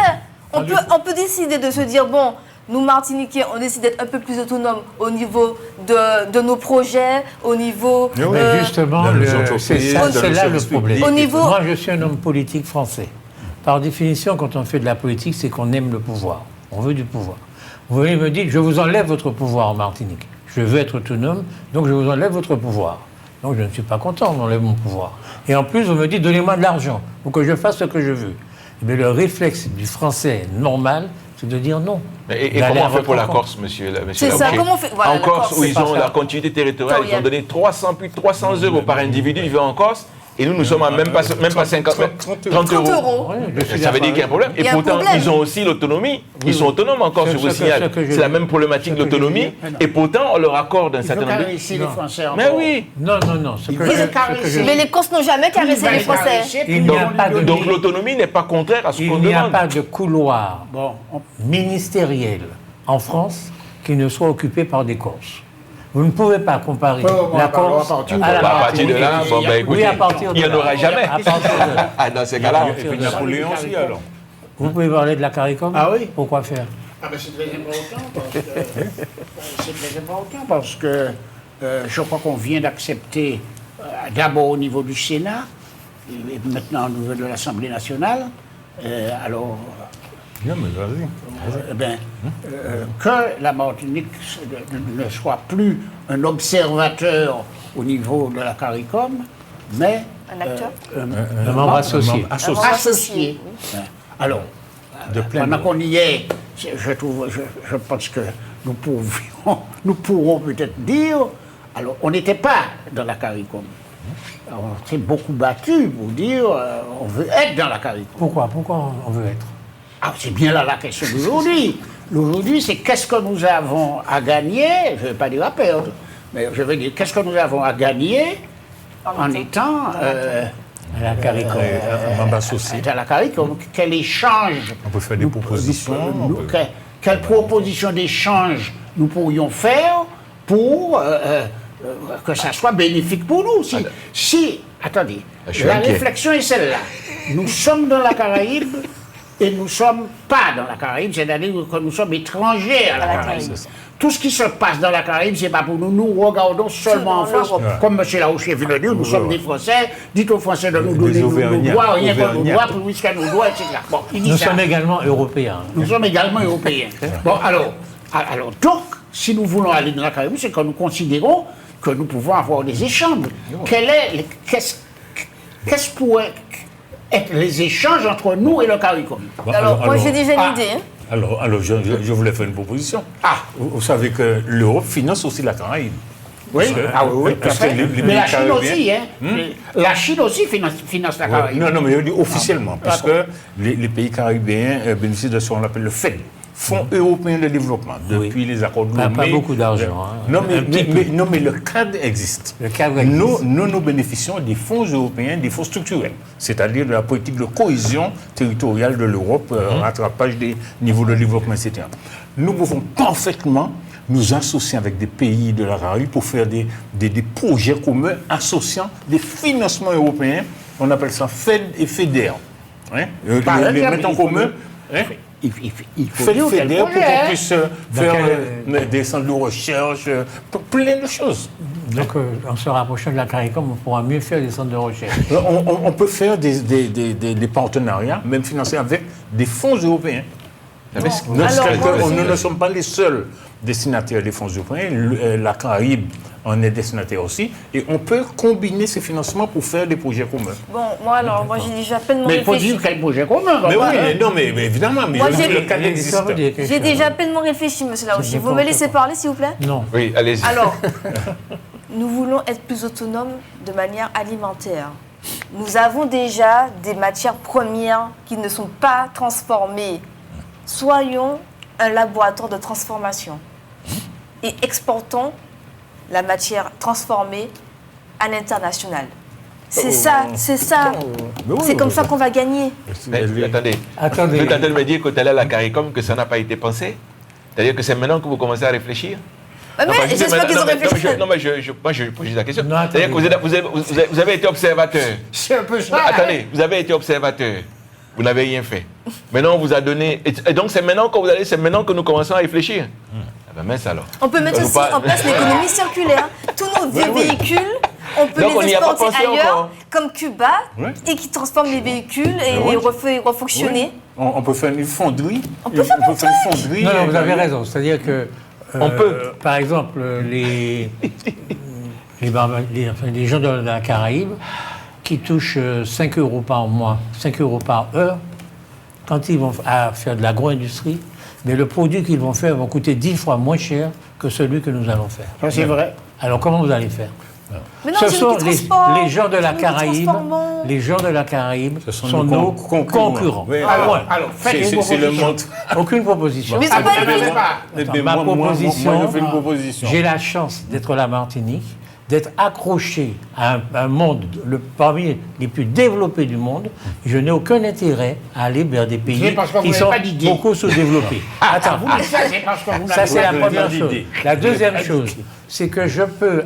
On peut décider de se dire, bon, nous Martiniquais, on décide d'être un peu plus autonome au niveau de nos projets, au niveau... Mais oui. Mais justement, dans les entreprises, c'est dans là le le service problème. public. Au niveau- Moi, je suis un homme politique français. Par définition, quand on fait de la politique, c'est qu'on aime le pouvoir. On veut du pouvoir. Vous voyez, me dites, je vous enlève votre pouvoir en Martinique. Je veux être autonome, donc je vous enlève votre pouvoir. Donc je ne suis pas content, on m'enlève mon pouvoir. Et en plus, on me dit, donnez-moi de l'argent pour que je fasse ce que je veux. Mais le réflexe du français normal, c'est de dire non. Et D'aller comment à on fait votre pour la rencontre. Corse, monsieur C'est ça, Laouché? comment on fait? Voilà, En la Corse, Corse, où c'est ils pas ont ça. la continuité territoriale, ils ont donné plus de 300 euros par individu vivant en Corse, et nous sommes à même pas 50, 30 euros. 30 euros. Oui, je suis Ça veut dire qu'il y a un problème. Il Et y a un pourtant, problème. ils ont aussi l'autonomie. Ils sont autonomes encore, Ce je vous que- signale. ce que je C'est la dis. même problématique de Ce que je l'autonomie. dis. Et pourtant, on leur accorde un Il certain veut nombre de... caresser les Français encore. Mais oui. Non, non, non. Ce que veut je- ce que caresser. je- Mais les Corses n'ont jamais Plus il caressé va les les Français. caresser, plus Il ils n'y vont a lui pas de- donner. Donc l'autonomie n'est pas contraire à ce qu'on Il n'y a demande. pas de couloir Bon, ministériel en France qui ne soit occupé par des Corses. Vous ne pouvez pas comparer on la va pas- on va Corse partir de à la Bah, à partir de Martinique. là, bon, ben, écoutez, Oui, à partir de il n'y en là. aura jamais. À partir de là. Ah, dans ces cas-là. Et puis Napoléon aussi, alors. Vous pouvez parler de la CARICOM? Ah oui. Pourquoi faire? ah ben c'est très important parce que, c'est très important parce que je crois qu'on vient d'accepter, d'abord au niveau du Sénat, et maintenant au niveau de l'Assemblée nationale, alors Non, mais vas-y. que la Martinique ne soit plus un observateur au niveau de la CARICOM, mais Un acteur. Un membre associé. Associé. Associé. Hein. Alors, De plein pendant de- qu'on y est, je pense que nous pourrons peut-être dire, alors on n'était pas dans la CARICOM. Alors, on s'est beaucoup battu pour dire on veut être dans la CARICOM. Pourquoi on veut être? Ah, c'est bien là la question d'aujourd'hui. Aujourd'hui, c'est qu'est-ce que nous avons à gagner, je ne vais pas dire à perdre, mais je veux dire qu'est-ce que nous avons à gagner en étant À la CARICOM. Un membre associé. dans la CARICOM. Quel échange On peut faire des propositions. on peut- quelle proposition d'échange nous pourrions faire pour que ça soit bénéfique pour nous. Attendez, Je suis la inquiet. réflexion est celle-là. Nous sommes dans la Caraïbe et nous ne sommes pas dans la Caraïbe, c'est-à-dire que nous sommes étrangers à la Caraïbe. Tout ce qui se passe dans la Caraïbe, ce n'est pas pour nous. Nous regardons seulement en France. Comme M. Laouché vient de dire, nous sommes des Français. Dites aux Français de nous Des donner nos Auvergnats. droits, rien qu'on nous Auvergnats. doit, plus ce qu'on nous doit, etc. Bon, il dit Nous ça. sommes également européens. Nous sommes également européens. Bon, alors, donc, si nous voulons aller dans la Caraïbe, c'est que nous considérons que nous pouvons avoir des échanges. Qu'est-ce pourrait être les échanges entre nous et le CARICOM? Bon, Alors, moi, j'ai déjà une idée. Hein. Alors je voulais faire une proposition. Ah. Vous savez que l'Europe finance aussi la Caraïbe. Oui, oui, tout à parce que fait. les Mais la pays Chine caribéens- aussi, hein. La Chine aussi finance la Ouais. Caraïbe. Non, mais je dis officiellement, parce D'accord. que les pays caribéens bénéficient de ce qu'on appelle le FED, Fonds européen de développement, depuis les accords de Lomé. Pas beaucoup d'argent, hein. Non, Un petit peu. non, mais le cadre existe. Le cadre existe. Nous bénéficions des fonds européens, des fonds structurels, c'est-à-dire de la politique de cohésion territoriale de l'Europe, rattrapage des niveaux de développement, etc. Nous pouvons parfaitement nous associer avec des pays de la Caraïbe pour faire des projets communs associant des financements européens. On appelle ça FED et FEDER. Hein? Par Les exemple, mettre en il faut commun. Hein? Il faut FED dire quel FEDER pour projet, qu'on hein. puisse faire des centres de recherche, plein de choses. Donc, en se rapprochant de la CARICOM, on pourra mieux faire des centres de recherche. On peut faire des partenariats, même financés avec des fonds européens. Vous savez, Bon. Alors, moi, Nous ne sommes pas les seuls destinataires des fonds européens. La Caraïbe en est destinataire aussi. Et on peut combiner ces financements pour faire des projets communs. Bon, moi j'ai déjà pleinement Mais il faut réfléchi. dire quel projet commun. Mais quand oui, même, hein. mais évidemment, mais Moi, je veux dire, j'ai- le cadre existe. J'ai déjà pleinement réfléchi, monsieur Laouchi. Vous me laissez parler, s'il vous plaît? Non. Oui, allez-y. Alors, nous voulons être plus autonomes de manière alimentaire. Nous avons déjà des matières premières qui ne sont pas transformées. Soyons un laboratoire de transformation et exportons la matière transformée à l'international. C'est ça. Mais oui, C'est comme oui, ça qu'on va gagner. Mais, attendez. Attendez. Vous êtes en train de me dire que tout à l'heure, la CARICOM, que ça n'a pas été pensé? C'est-à-dire que c'est maintenant que vous commencez à réfléchir? Mais Non, parce que j'espère qu'ils non, ont mais- réfléchi. Non, mais moi, je pose juste la question. Non, C'est-à-dire que vous avez été observateur. C'est un peu ça. hein. Attendez, vous avez été observateur. Vous n'avez rien fait. Maintenant, on vous a donné. Et donc, c'est maintenant que nous commençons à réfléchir. Ah ben, mince alors. On peut mettre Faut aussi pas- en place l'économie circulaire. Tous nos vieux véhicules, on peut Donc, on les n'y a pas exporter pensé ailleurs, encore. comme Cuba, Ouais. et qui transforment les véhicules et Ouais. les refonctionner. On peut faire une fonderie. On peut faire une fonderie. Non, vous avez raison. C'est-à-dire que, On peut. par exemple, les gens de la Caraïbe qui touchent 5 euros par mois, 5 euros par heure, quand ils vont faire de l'agro-industrie, mais le produit qu'ils vont faire va coûter 10 fois moins cher que celui que nous allons faire. Ça, c'est vrai. Alors, comment vous allez faire? Mais non, Ce c'est sont nous qui transportent, les gens de la c'est nous qui Caraïbe. transformons. Les gens de la Caraïbe Ce sont sont nos nos concurrents. concurrents. Oui. Voilà. Alors, faites une C'est le proposition. monde. Aucune proposition. Mais c'est pas Ah, évident. Eh Attends, bien, ma moi, proposition, je fais une proposition. J'ai la chance d'être la Martinique, d'être accroché à un monde parmi les plus développés du monde. Je n'ai aucun intérêt à aller vers des C'est pays parce que vous qui n'avez sont pas d'idée. beaucoup sous-développés. Attends, Vous dites ça, c'est parce que vous ça n'avez c'est pas la de- première d'idée. chose. La deuxième chose, c'est que je peux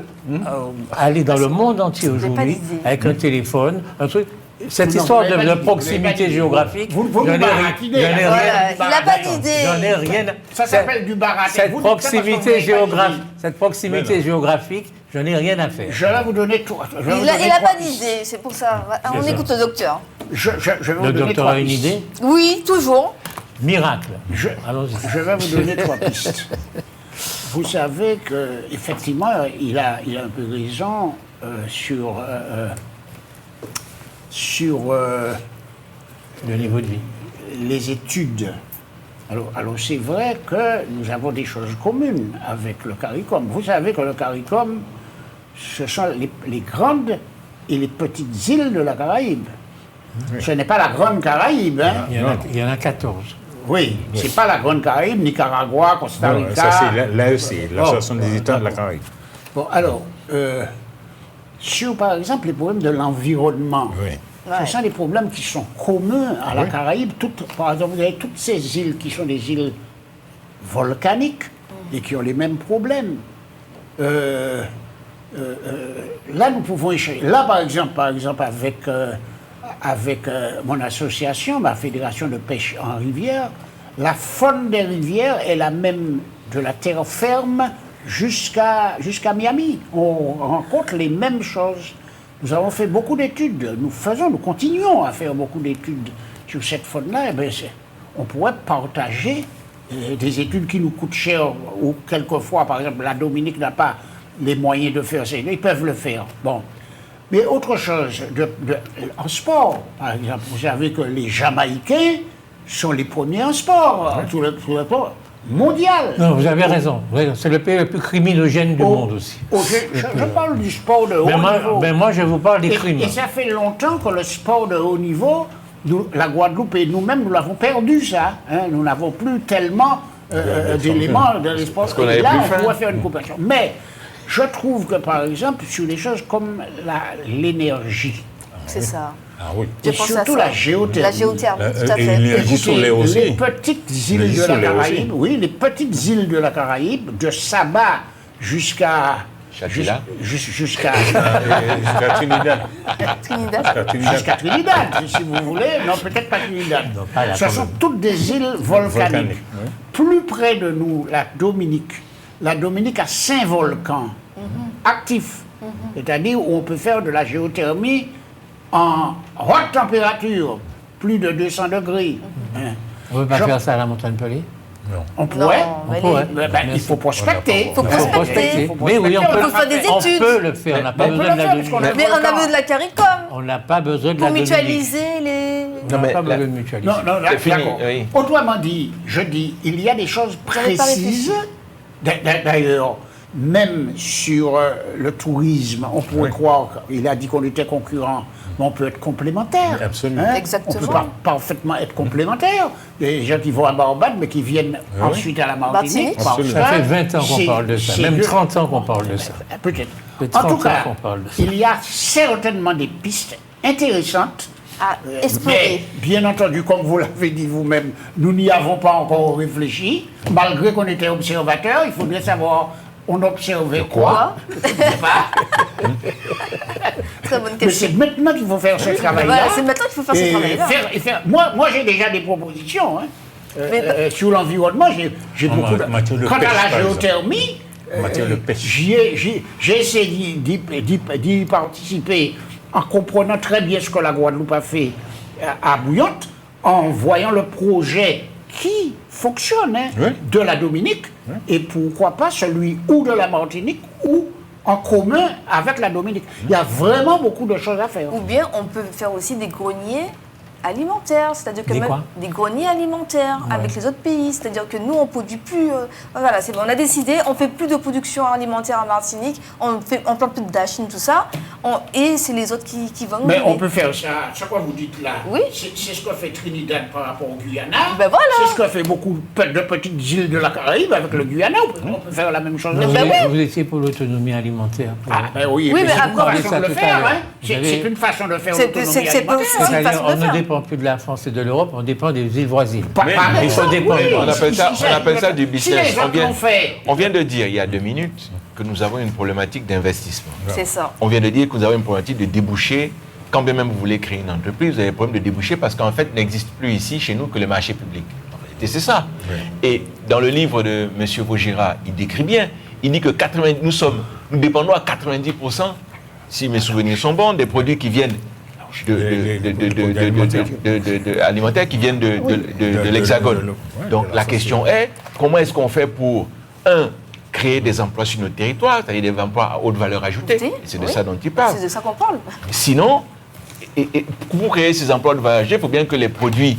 aller dans le monde entier pas aujourd'hui d'idée. avec un téléphone, un truc. Cette Vous histoire n'avez pas de d'idée, vous proximité n'avez pas d'idée. géographique, Vous j'en ai baratinez, rien. Voilà, il n'a pas d'idée. J'en ai rien. Ça s'appelle du baratin. Cette Vous dites ça parce que vous proximité n'avez pas géographique, d'idée. cette proximité géographique, je n'ai rien à faire. Je vais vous donner trois. je vais vous Il n'a donner pas trois pistes. d'idée, c'est pour ça. On ça. écoute le docteur. Je vais vous Le donner docteur trois a une pistes. idée? Oui, toujours. Miracle. Allons-y. Je vais vous donner trois pistes. Vous savez qu'effectivement, il a un peu raison sur Le niveau de vie. les études. Alors c'est vrai que nous avons des choses communes avec le CARICOM. Vous savez que le CARICOM, ce sont les grandes et les petites îles de la Caraïbe. Ce n'est pas la grande Caraïbe, hein. Il y en a 14. Oui, c'est pas la grande Caraïbe, Nicaragua, Costa Non, Rica. ça, c'est l'AEC, l'Association des États de la d'accord. Caraïbe. Bon, alors, sur par exemple les problèmes de l'environnement, Oui. ce sont des problèmes qui sont communs à la Caraïbe. Par exemple, vous avez toutes ces îles qui sont des îles volcaniques et qui ont les mêmes problèmes. Là, nous pouvons échanger. Là, par exemple avec mon association, ma fédération de pêche en rivière, la faune des rivières est la même de la terre ferme jusqu'à Miami. On rencontre les mêmes choses. Nous avons fait beaucoup d'études. Nous continuons à faire beaucoup d'études sur cette faune-là. Eh bien, on pourrait partager des études qui nous coûtent cher ou quelquefois, par exemple, la Dominique n'a pas les moyens de faire ça. Ils peuvent le faire. Bon. Mais autre chose, en sport, par exemple, vous savez que les Jamaïcains sont les premiers en sport. Tout le sport. mondial. Non, vous avez raison. C'est le pays le plus criminogène du monde aussi. Je parle du sport de haut niveau. Mais moi, je vous parle des crimes. Et ça fait longtemps que le sport de haut niveau, la Guadeloupe et nous-mêmes, nous l'avons perdu, ça. Hein. Nous n'avons plus tellement d'éléments dans les sports. Parce qu'on avait là, plus on faim. pourrait faire une comparaison. Mais je trouve que, par exemple, sur des choses comme l'énergie, C'est ça. Ah oui. Je et pense à surtout ça. la géothermie. La géothermie, tout à et fait. l'énergie solaire aussi. Les petites îles de la Caraïbe, oui, les petites îles de la Caraïbe, de Saba jusqu'à Chatila. jusqu'à Jusqu'à Trinidad. Trinidad. jusqu'à Trinidad, si vous voulez. Non, peut-être pas Trinidad. pas la Ce sont toutes des îles volcaniques. Volcaniques, oui. Plus près de nous, la Dominique a 5 volcans actifs. C'est-à-dire où on peut faire de la géothermie en haute température, plus de 200 degrés. Hein. On ne peut pas Je- faire ça à la montagne Pelée? On pourrait. Non, mais pourrait. Mais ben, il faut prospecter. Faut prospecter. Mais oui, on peut, On peut faire des on études. peut le faire. On n'a pas Mais on peut besoin de le la faire, parce qu'on a- Dominique. Mais on a besoin de la CARICOM On n'a pas besoin de la pour Dominique. mutualiser les... On Non, n'a mais pas la- besoin de mutualiser. Non, non, C'est fini, d'accord. oui. Autrement dit, je dis, il y a des choses avez pas précises. D'ailleurs, même sur le tourisme, on pourrait croire qu'il a dit qu'on était concurrent, mais on peut être complémentaire. Absolument. Exactement. On peut parfaitement être complémentaire. Des gens qui vont à Barbade, mais qui viennent ensuite à la Martinique. Martinique. parce Ça fait que 20 ans qu'on c'est- parle de ça. c'est Même de- 30 ans qu'on parle de ça. Peut-être. De En 30 tout ans cas, qu'on parle de ça. il y a certainement des pistes intéressantes. à Mais, explorer. bien entendu, comme vous l'avez dit vous-même, nous n'y avons pas encore réfléchi. Malgré qu'on était observateurs, il faudrait savoir on observait quoi. Je ne sais pas. Très bonne Mais question. c'est maintenant qu'il faut faire ce travail-là. Voilà, c'est maintenant qu'il faut faire ce Et travail-là. Moi, j'ai déjà des propositions. Hein. Mais- Sur l'environnement, j'ai En beaucoup de... matière de Quant pêche, à par la exemple. géothermie, En matière de pêche. j'ai essayé d'y participer en comprenant très bien ce que la Guadeloupe a fait à Bouillante, en voyant le projet qui fonctionne hein, Oui. de la Dominique, et pourquoi pas celui ou de la Martinique ou en commun avec la Dominique. Il y a vraiment beaucoup de choses à faire. Ou bien on peut faire aussi des greniers alimentaires, c'est-à-dire que Des même quoi des greniers alimentaires avec les autres pays, c'est-à-dire que nous on produit plus, voilà, c'est bon, on a décidé, on fait plus de production alimentaire en Martinique, on plante plus de dachine, tout ça, et c'est les autres qui vont nous Mais on aider. peut faire ça, ce que vous dites là, Oui. c'est ce que fait Trinidad par rapport au Guyana, Ben voilà. c'est ce que fait beaucoup de petites îles de la Caraïbe avec le Guyana, on peut faire la même chose. Vous, Ben oui. vous étiez pour l'autonomie alimentaire. pour- Ah, ben oui, Oui, mais c'est après, une on a façon dit de le ça tout faire, à l'heure. hein. Vous C'est avez- une façon de faire C'est- l'autonomie c'est pas alimentaire. aussi une C'est-à-dire, façon on de ne faire. dépend plus de la France et de l'Europe, on dépend des îles voisines. Mais il faut dépendre. On appelle ça du Si business. les autres l'ont fait, On vient de dire il y a 2 minutes que nous avons une problématique d'investissement. C'est ça. On vient de dire que nous avons une problématique de débouché. Quand bien même vous voulez créer une entreprise, vous avez des problèmes de débouché parce qu'en fait, il n'existe plus ici, chez nous, que le marché public. En réalité, c'est ça. Et dans le livre de M. Vaugirard, il décrit bien. Il dit que nous dépendons à 90%, si mes souvenirs sont bons, des produits qui viennent alimentaires qui viennent de l'Hexagone. ouais, Donc de la la société. question est, comment est-ce qu'on fait pour, créer des emplois sur notre territoire, c'est-à-dire des emplois à haute valeur ajoutée. Oui. Et c'est de ça dont il parle. C'est de ça qu'on parle. Sinon, et pour créer ces emplois de valeur ajoutée, il faut bien que les produits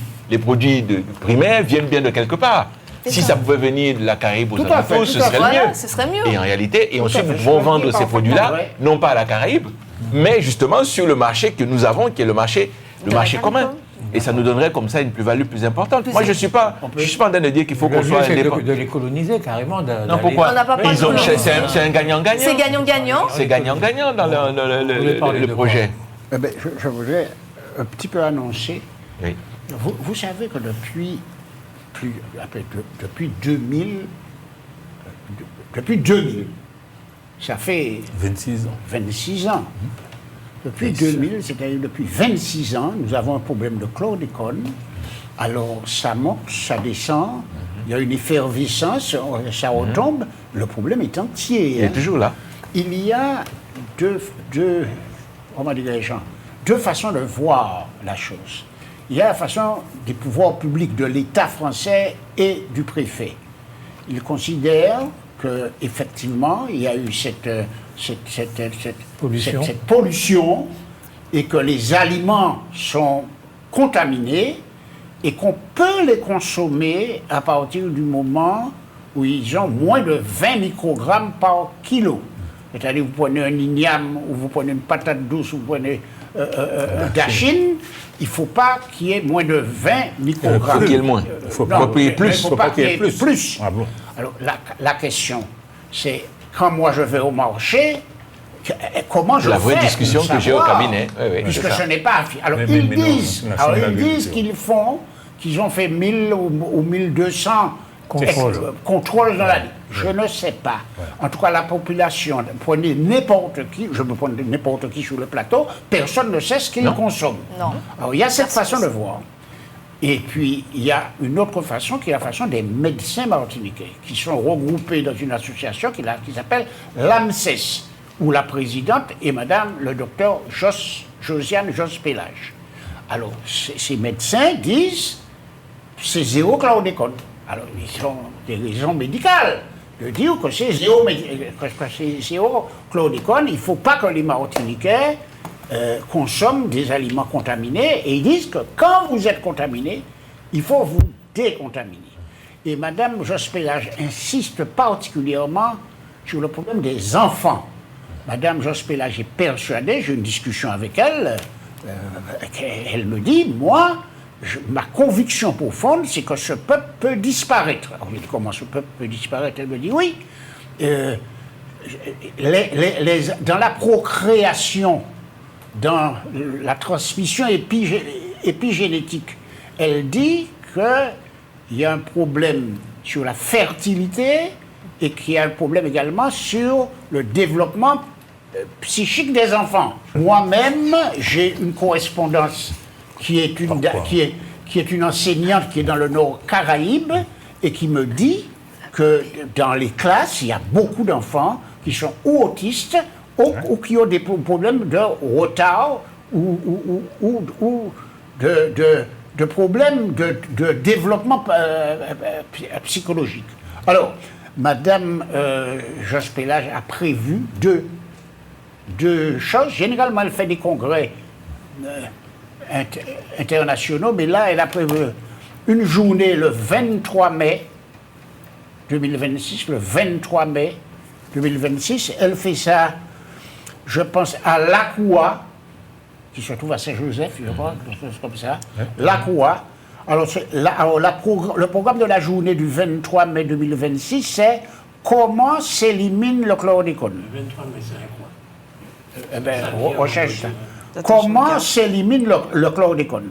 primaires viennent bien de quelque part. Si ça pouvait venir de la Caraïbe aux Tout à fait, alentours, tout ce à serait fait. le Voilà, mieux. ce serait mieux. Et en réalité, et ensuite à fait, nous je pouvons comprends vendre ces parfaitement, produits-là, ouais. non pas à la Caraïbe, mais justement sur le marché que nous avons, qui est le marché De la commun. Caraïbe. Et ça nous donnerait comme ça une plus-value plus importante. Moi, je ne suis pas en train de dire qu'il faut Le qu'on but, soit c'est indépendant. de les coloniser carrément. Non, pourquoi On n'a pas Ils de ont- colonie. C'est un gagnant-gagnant. C'est gagnant-gagnant. C'est gagnant-gagnant dans Vous voulez parler le de projet. Eh ben, je voudrais un petit peu annoncer. Oui. Vous savez que depuis 2000, ça fait 26 ans. 26 ans. Depuis 2000, c'est-à-dire depuis 26 ans, nous avons un problème de chlordécone. Alors, ça monte, ça descend, il y a une effervescence, ça retombe. Le problème est entier. Il est toujours là. Il y a comment dirais-je, deux façons de voir la chose. Il y a la façon des pouvoirs publics de l'État français et du préfet. Ils considèrent qu'effectivement, il y a eu cette pollution et que les aliments sont contaminés et qu'on peut les consommer à partir du moment où ils ont moins de 20 microgrammes par kilo. C'est-à-dire, vous prenez un igname, ou vous prenez une patate douce, ou vous prenez dachine, il ne faut pas qu'il y ait moins de 20 microgrammes. Il faut qu'il y ait le moins. Il faut pas qu'il y ait plus. Il ne faut pas qu'il y ait plus. Ah bon? Alors, la question, c'est, quand moi je vais au marché, comment je fais la vraie discussion pour que j'ai au savoir, cabinet. Oui, oui, puisque c'est ça. ce n'est pas... Alors, Mais ils non, disent, national alors, ils d'agriculture. disent qu'ils ont fait 1000 ou 1200 contrôles dans l'année. Je ne sais pas. En tout cas, la population, prenez n'importe qui, je peux prendre n'importe qui sur le plateau, personne ne sait ce qu'il consomme. Non. Alors, il y a cette Personne façon de ne sait. voir. Et puis, il y a une autre façon qui est la façon des médecins martiniquais, qui sont regroupés dans une association qui s'appelle l'AMSES, où la présidente est madame le docteur Josiane Jos-Pélage. Alors, ces médecins disent c'est zéro chlordécone. Alors, ils ont des raisons médicales de dire que c'est zéro chlordécone. Il ne faut pas que les Martiniquais consomment des aliments contaminés. Et ils disent que quand vous êtes contaminé, il faut vous décontaminer. Et Mme Jos-Pélage insiste particulièrement sur le problème des enfants. Mme Jos-Pélage est persuadée, j'ai une discussion avec elle, elle me dit, moi, ma conviction profonde, c'est que ce peuple peut disparaître. Alors, je dis, comment ce peuple peut disparaître? Elle me dit, oui. Dans la procréation, dans la transmission épigénétique, elle dit qu'il y a un problème sur la fertilité et qu'il y a un problème également sur le développement psychique des enfants. Moi-même, j'ai une correspondance qui est une enseignante qui est dans le Nord Caraïbe et qui me dit que dans les classes, il y a beaucoup d'enfants qui sont ou autistes ou qui ont des problèmes de retard ou de problèmes de développement psychologique. Alors, Madame Jos-Pélage a prévu deux choses. Généralement, elle fait des congrès internationaux, mais là, elle a prévu une journée le 23 mai 2026, le 23 mai 2026. Elle fait ça, je pense, à l'Akoua, qui se trouve à Saint-Joseph, je crois, quelque chose comme ça. L'Akoua. Alors, le programme de la journée du 23 mai 2026, c'est comment s'élimine le chlordécone. Le 23 mai, c'est quoi? Eh bien, recherche ça. Comment s'élimine le chlordécone?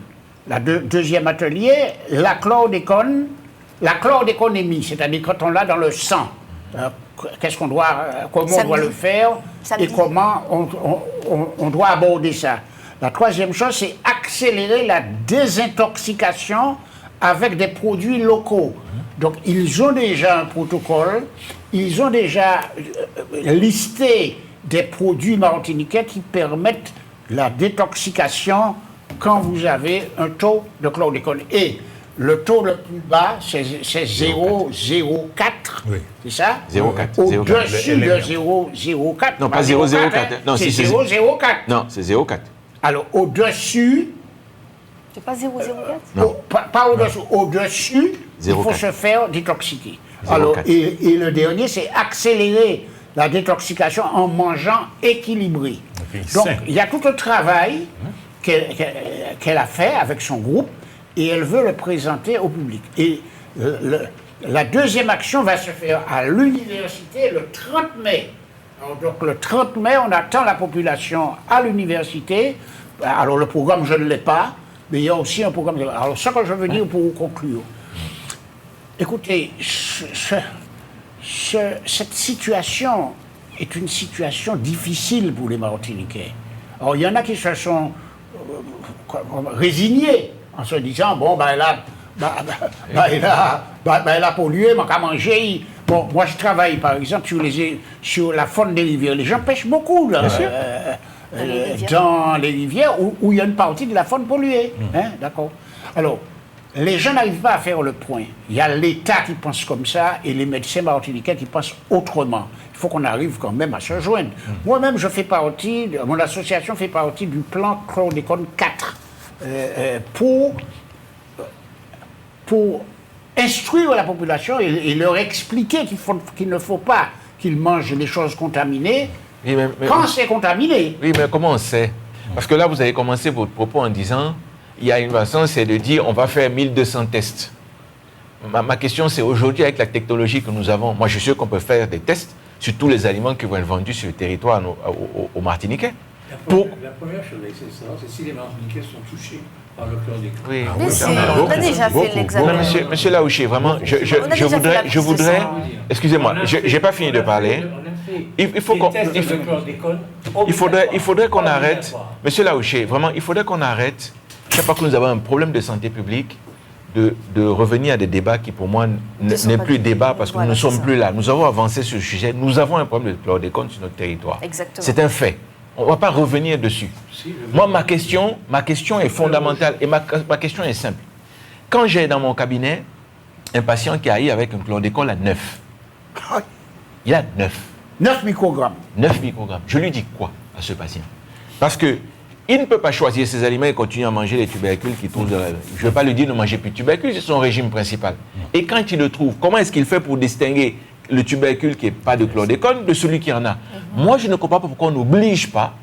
Deuxième atelier, la chlordéconémie, c'est-à-dire quand on l'a dans le sang. Comment on doit le faire et comment on doit aborder ça. La troisième chose, c'est accélérer la désintoxication avec des produits locaux. Donc, ils ont déjà un protocole, ils ont déjà listé des produits martiniquais qui permettent la détoxication quand vous avez un taux de chlordécone. Et le taux le plus bas, c'est 0,04. Oui. C'est ça? 0,4. Au-dessus de 0,04. Non, pas 0,04. Non, c'est si, 0,04. Non, c'est 0,4. Alors, au-dessus, C'est pas 004? Non. pas au-dessus, au-dessus, il faut 0,4. se faire détoxiquer. 0,4. Alors, et le dernier, c'est accélérer la détoxication en mangeant équilibré. Donc, sain. il y a tout un travail qu'elle a fait avec son groupe et elle veut le présenter au public. Et la deuxième action va se faire à l'université le 30 mai. Alors, donc, le 30 mai, on attend la population à l'université. Alors, le programme, je ne l'ai pas, mais il y a aussi un programme. Alors, ce que je veux dire pour conclure. Écoutez, cette situation est une situation difficile pour les Martiniquais. Alors, il y en a qui se sont résignés en se disant, bon, elle a pollué, mais qu'à manger. Bon, moi, je travaille, par exemple, sur la faune des rivières. Les gens pêchent beaucoup, là, dans les rivières où il y a une partie de la faune polluée. Hein, d'accord. Alors, les gens n'arrivent pas à faire le point. Il y a l'État qui pense comme ça et les médecins martiniquais qui pensent autrement. Il faut qu'on arrive quand même à se joindre. Moi-même, mon association fait partie du plan chlordécone 4 pour pour instruire la population et leur expliquer qu'il ne faut pas qu'ils mangent des choses contaminées Oui, quand c'est contaminé. Oui, mais comment on sait? Parce que là, vous avez commencé votre propos en disant, il y a une façon, c'est de dire, on va faire 1200 tests. Ma question, c'est aujourd'hui, avec la technologie que nous avons, moi, je suis sûr qu'on peut faire des tests sur tous les aliments qui vont être vendus sur le territoire aux Martiniquais. La première chose avec ça, c'est si les Martiniquais sont touchés par le chlordécone. Oui. Mais on a déjà fait l'examen. Monsieur Laouché, vraiment, je voudrais, excusez-moi, je n'ai pas fini de parler. Il faudrait qu'on arrête, monsieur Laouché, vraiment, il faudrait qu'on arrête, chaque fois que nous avons un problème de santé publique, de revenir à des débats qui, pour moi, n'est plus débat parce que nous ne sommes plus là. Nous avons avancé sur le sujet, nous avons un problème de chlordécone sur notre territoire. Exactement. C'est un fait. On ne va pas revenir dessus. Moi, ma question est fondamentale et ma question est simple. Quand j'ai dans mon cabinet un patient qui arrive avec un chlordécone à 9, il a 9 microgrammes. 9 microgrammes. Je lui dis quoi à ce patient? Parce que il ne peut pas choisir ses aliments et continuer à manger les tubercules qu'il trouve. Je ne vais pas lui dire de manger plus de tubercules, c'est son régime principal. Et quand il le trouve, comment est-ce qu'il fait pour distinguer le tubercule qui n'est pas de chlordécone de celui qui en a? Moi, je ne comprends pas pourquoi on n'oblige pas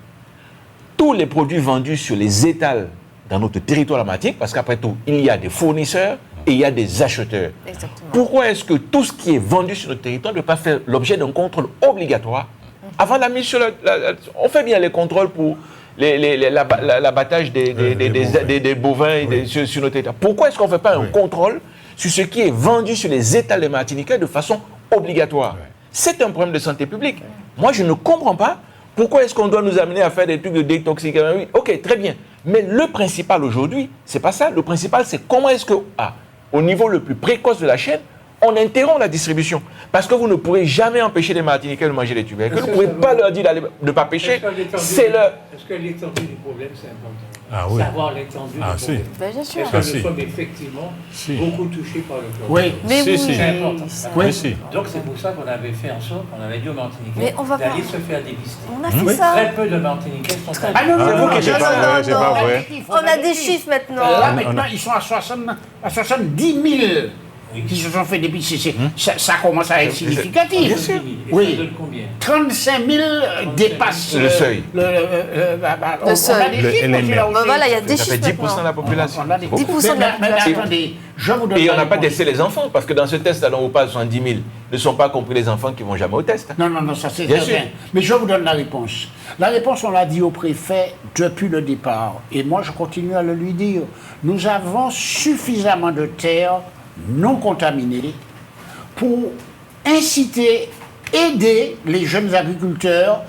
tous les produits vendus sur les étals dans notre territoire martinique, parce qu'après tout, il y a des fournisseurs et il y a des acheteurs. Exactement. Pourquoi est-ce que tout ce qui est vendu sur notre territoire ne peut pas faire l'objet d'un contrôle obligatoire avant la mise sur on fait bien les contrôles pour l'abattage des bovins sur notre territoire. Pourquoi est-ce qu'on ne fait pas un contrôle sur ce qui est vendu sur les étals des Martiniquais de façon obligatoire? C'est un problème de santé publique. Moi, je ne comprends pas pourquoi est-ce qu'on doit nous amener à faire des trucs de détoxication. Oui, ok, très bien. Mais le principal aujourd'hui, c'est pas ça. Le principal, c'est comment est-ce que, au niveau le plus précoce de la chaîne, on interrompt la distribution. Parce que vous ne pourrez jamais empêcher les Martiniquais de manger les tubercules. Vous ne pourrez pas leur dire de ne pas pêcher. C'est leur... Est-ce que l'étendue du problème, c'est important? Ah oui. Savoir l'étendue du problème. Ben, bien sûr. Est-ce que nous sommes effectivement beaucoup touchés par le chlordécone? Oui. Mais oui, C'est important. Oui, si. Donc c'est pour ça qu'on avait fait en sorte, qu'on avait dit aux Martiniquais Mais on va pas- d'aller se faire dépister. On a fait ça. Très peu de Martiniquais sont allés. Ah non, non, non, c'est non, pas non, vrai, c'est non, pas non. vrai. On a des chiffres maintenant. Là, maintenant, ils sont à 70 000 qui se sont fait dépister. Ça commence à être significatif. Bien sûr. Et Oui. ça donne combien? 35 000 dépassent Le seuil. On a seuil. des chiffres, Le LMR. monsieur Laouché. Ben voilà, il y a des Ça fait chiffres 10% de maintenant. la population. On a des 10% de la mais population. attendez, je vous donne Et on la n'a pas réponse. testé les enfants, parce que dans ce test, dont on parle 70 000, ne sont pas compris les enfants qui ne vont jamais au test. Non, non, non, ça c'est Bien certain. sûr. Mais je vous donne la réponse. La réponse, on l'a dit au préfet depuis le départ. Et moi, je continue à le lui dire. Nous avons suffisamment de terres non contaminées pour inciter, aider les jeunes agriculteurs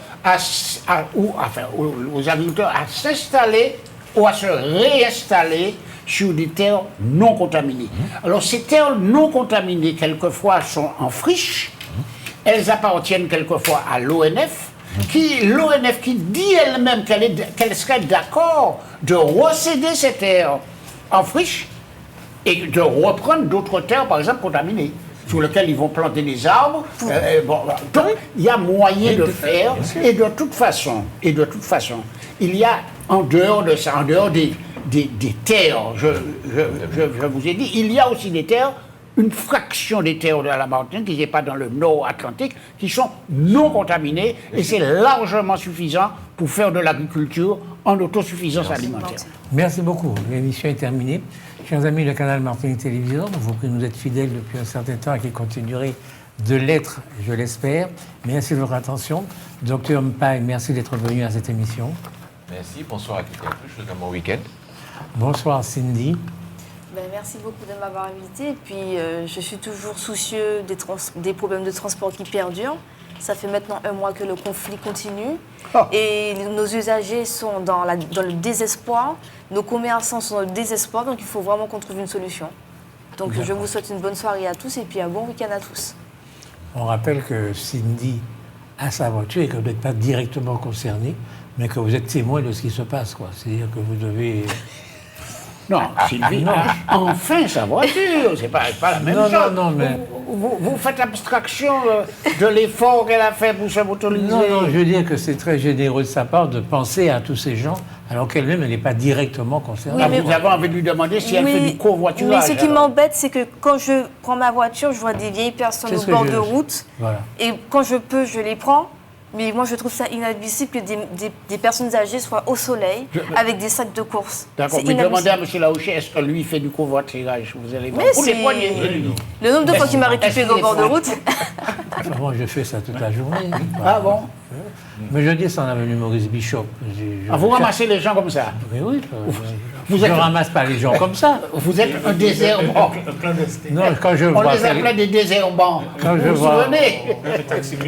aux agriculteurs à s'installer ou à se réinstaller sur des terres non contaminées. Alors ces terres non contaminées, quelquefois, sont en friche. Elles appartiennent quelquefois à l'ONF, l'ONF qui dit elle-même qu'elle serait d'accord de recéder ces terres en friche et de reprendre d'autres terres, par exemple, contaminées, sur lesquelles ils vont planter des arbres. Donc, il y a moyen de faire, et de toute façon, il y a, en dehors de ça, en dehors des terres, je vous ai dit, il y a aussi des terres, une fraction des terres de la Martinique, qui n'est pas dans le nord Atlantique, qui sont non contaminées, et c'est largement suffisant pour faire de l'agriculture en autosuffisance alimentaire. Merci beaucoup. L'émission est terminée. Chers amis de Canal Martinique Télévision, vous qui nous êtes fidèles depuis un certain temps et qui continuerez de l'être, je l'espère. Merci de votre attention. Docteur Mpaye, merci d'être venu à cette émission. Merci, bonsoir à toutes et à tous, je vous souhaite un bon week-end. Bonsoir Cindy. Ben, merci beaucoup de m'avoir invité. Et puis, je suis toujours soucieux des problèmes de transport qui perdurent. Ça fait maintenant 1 mois que le conflit continue. Et nos usagers sont dans le désespoir. Nos commerçants sont dans le désespoir. Donc, il faut vraiment qu'on trouve une solution. Donc, je vous souhaite une bonne soirée à tous et puis un bon week-end à tous. On rappelle que Cindy a sa voiture et que vous n'êtes pas directement concerné, mais que vous êtes témoin de ce qui se passe, quoi. C'est-à-dire que vous devez... Non, Sylvie, enfin sa voiture, c'est pas la même chose. Non, mais... vous faites abstraction de l'effort qu'elle a fait pour se motoriser. Non, non, je veux dire que c'est très généreux de sa part de penser à tous ces gens, alors qu'elle-même, elle n'est pas directement concernée. Ah, Oui, mais- vous avez envie de lui demander si elle fait du Mais covoiturage. ce qui alors. m'embête, c'est que quand je prends ma voiture, je vois des vieilles personnes C'est au ce que bord je- de route. Voilà. Et quand je peux, je les prends. Mais moi, je trouve ça inadmissible que des personnes âgées soient au soleil avec des sacs de course. D'accord, C'est mais demandez à inadmissible. M. Laouché, est-ce que lui fait du covoiturage? Vous allez voir. Mais Pour les c'est- poignets. Le nombre de fois qu'il m'a récupéré est-ce au bord de qu'il est route. Enfin, moi, je fais ça toute la journée. Ah bon? Mais je dis ça en avenue Maurice Bishop. Ah, vous ramassez les gens comme ça? Mais oui, Vous je êtes- ne ramasse pas les gens comme ça. Vous êtes un désherbant. Non, quand je On vois... les appelait des désherbants. Quand je Vous vous vois- souvenez?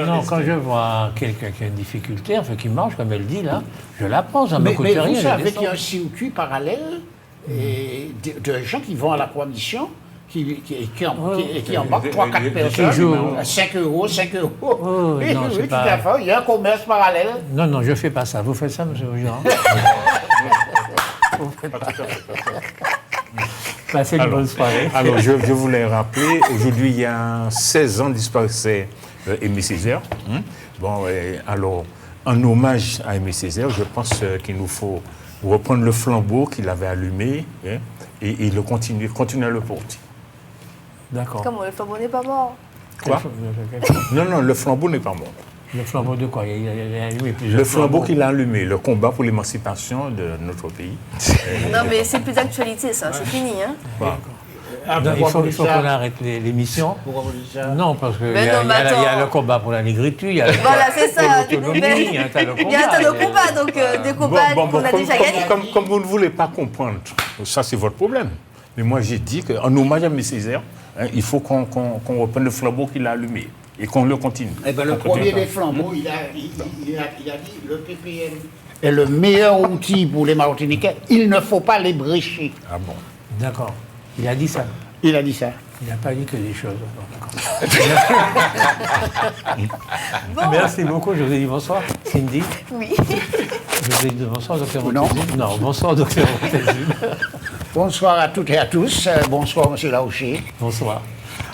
Non, quand je vois quelqu'un qui a une difficulté, enfin qui marche, comme elle dit là, je la prends, ça ne me Mais coûte vous rien. je savez descends. qu'il y a un circuit parallèle et de gens qui vont à la commission, qui embarquent 3-4 personnes, jouent. 5 euros, 5 euros. Oh, Oui, non, oui, c'est tout pas- à fait. Il y a un commerce parallèle. Non, non, je ne fais pas ça. Vous faites ça, monsieur Augian? Passez une bonne soirée. Alors, je voulais rappeler, aujourd'hui, il y a 16 ans disparaissait Aimé Césaire. Bon, alors, en hommage à Aimé Césaire, je pense qu'il nous faut reprendre le flambeau qu'il avait allumé et le continuer à le porter. D'accord. Comment le flambeau n'est pas mort? Quoi? Non, non, le flambeau n'est pas mort. Le flambeau de quoi? Il y a allumé plusieurs Le flambeau flambeaux. qu'il a allumé, le combat pour l'émancipation de notre pays. Non, mais c'est plus d'actualité, ça. C'est fini, hein. Ah, Non, pourquoi vous il dites faut ça? qu'on arrête l'émission. Pourquoi vous dites ça? Non, parce qu'il y, Mais a- non, mais il y a attends. le combat pour la négritude, il y a le Voilà, c'est ça. l'autonomie, il y a un tas de Il y a un tas de combats. combats, donc des combats qu'on a déjà gagnés. Comme vous ne voulez pas comprendre, ça c'est votre problème. Mais moi j'ai dit qu'en hommage à M. Césaire, il faut qu'on reprenne le flambeau qu'il a allumé et qu'on le continue. Eh ben, le On continue premier pas. des flambeaux, il a dit le PPN est le meilleur outil pour les Martiniquais. Il ne faut pas les brécher. Ah bon. D'accord. Il a dit ça. Il a dit ça. Il n'a pas dit que des choses. D'accord. Merci beaucoup. Je vous ai dit bonsoir, Cindy. Oui. Je vous ai dit bonsoir, docteur Non. Montezine. Non, bonsoir, docteur Montezine. Bonsoir à toutes et à tous. Bonsoir, M. Laouché. Bonsoir.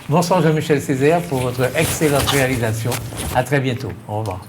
Bonsoir, Jean-Michel Césaire, pour votre excellente réalisation. À très bientôt. Au revoir.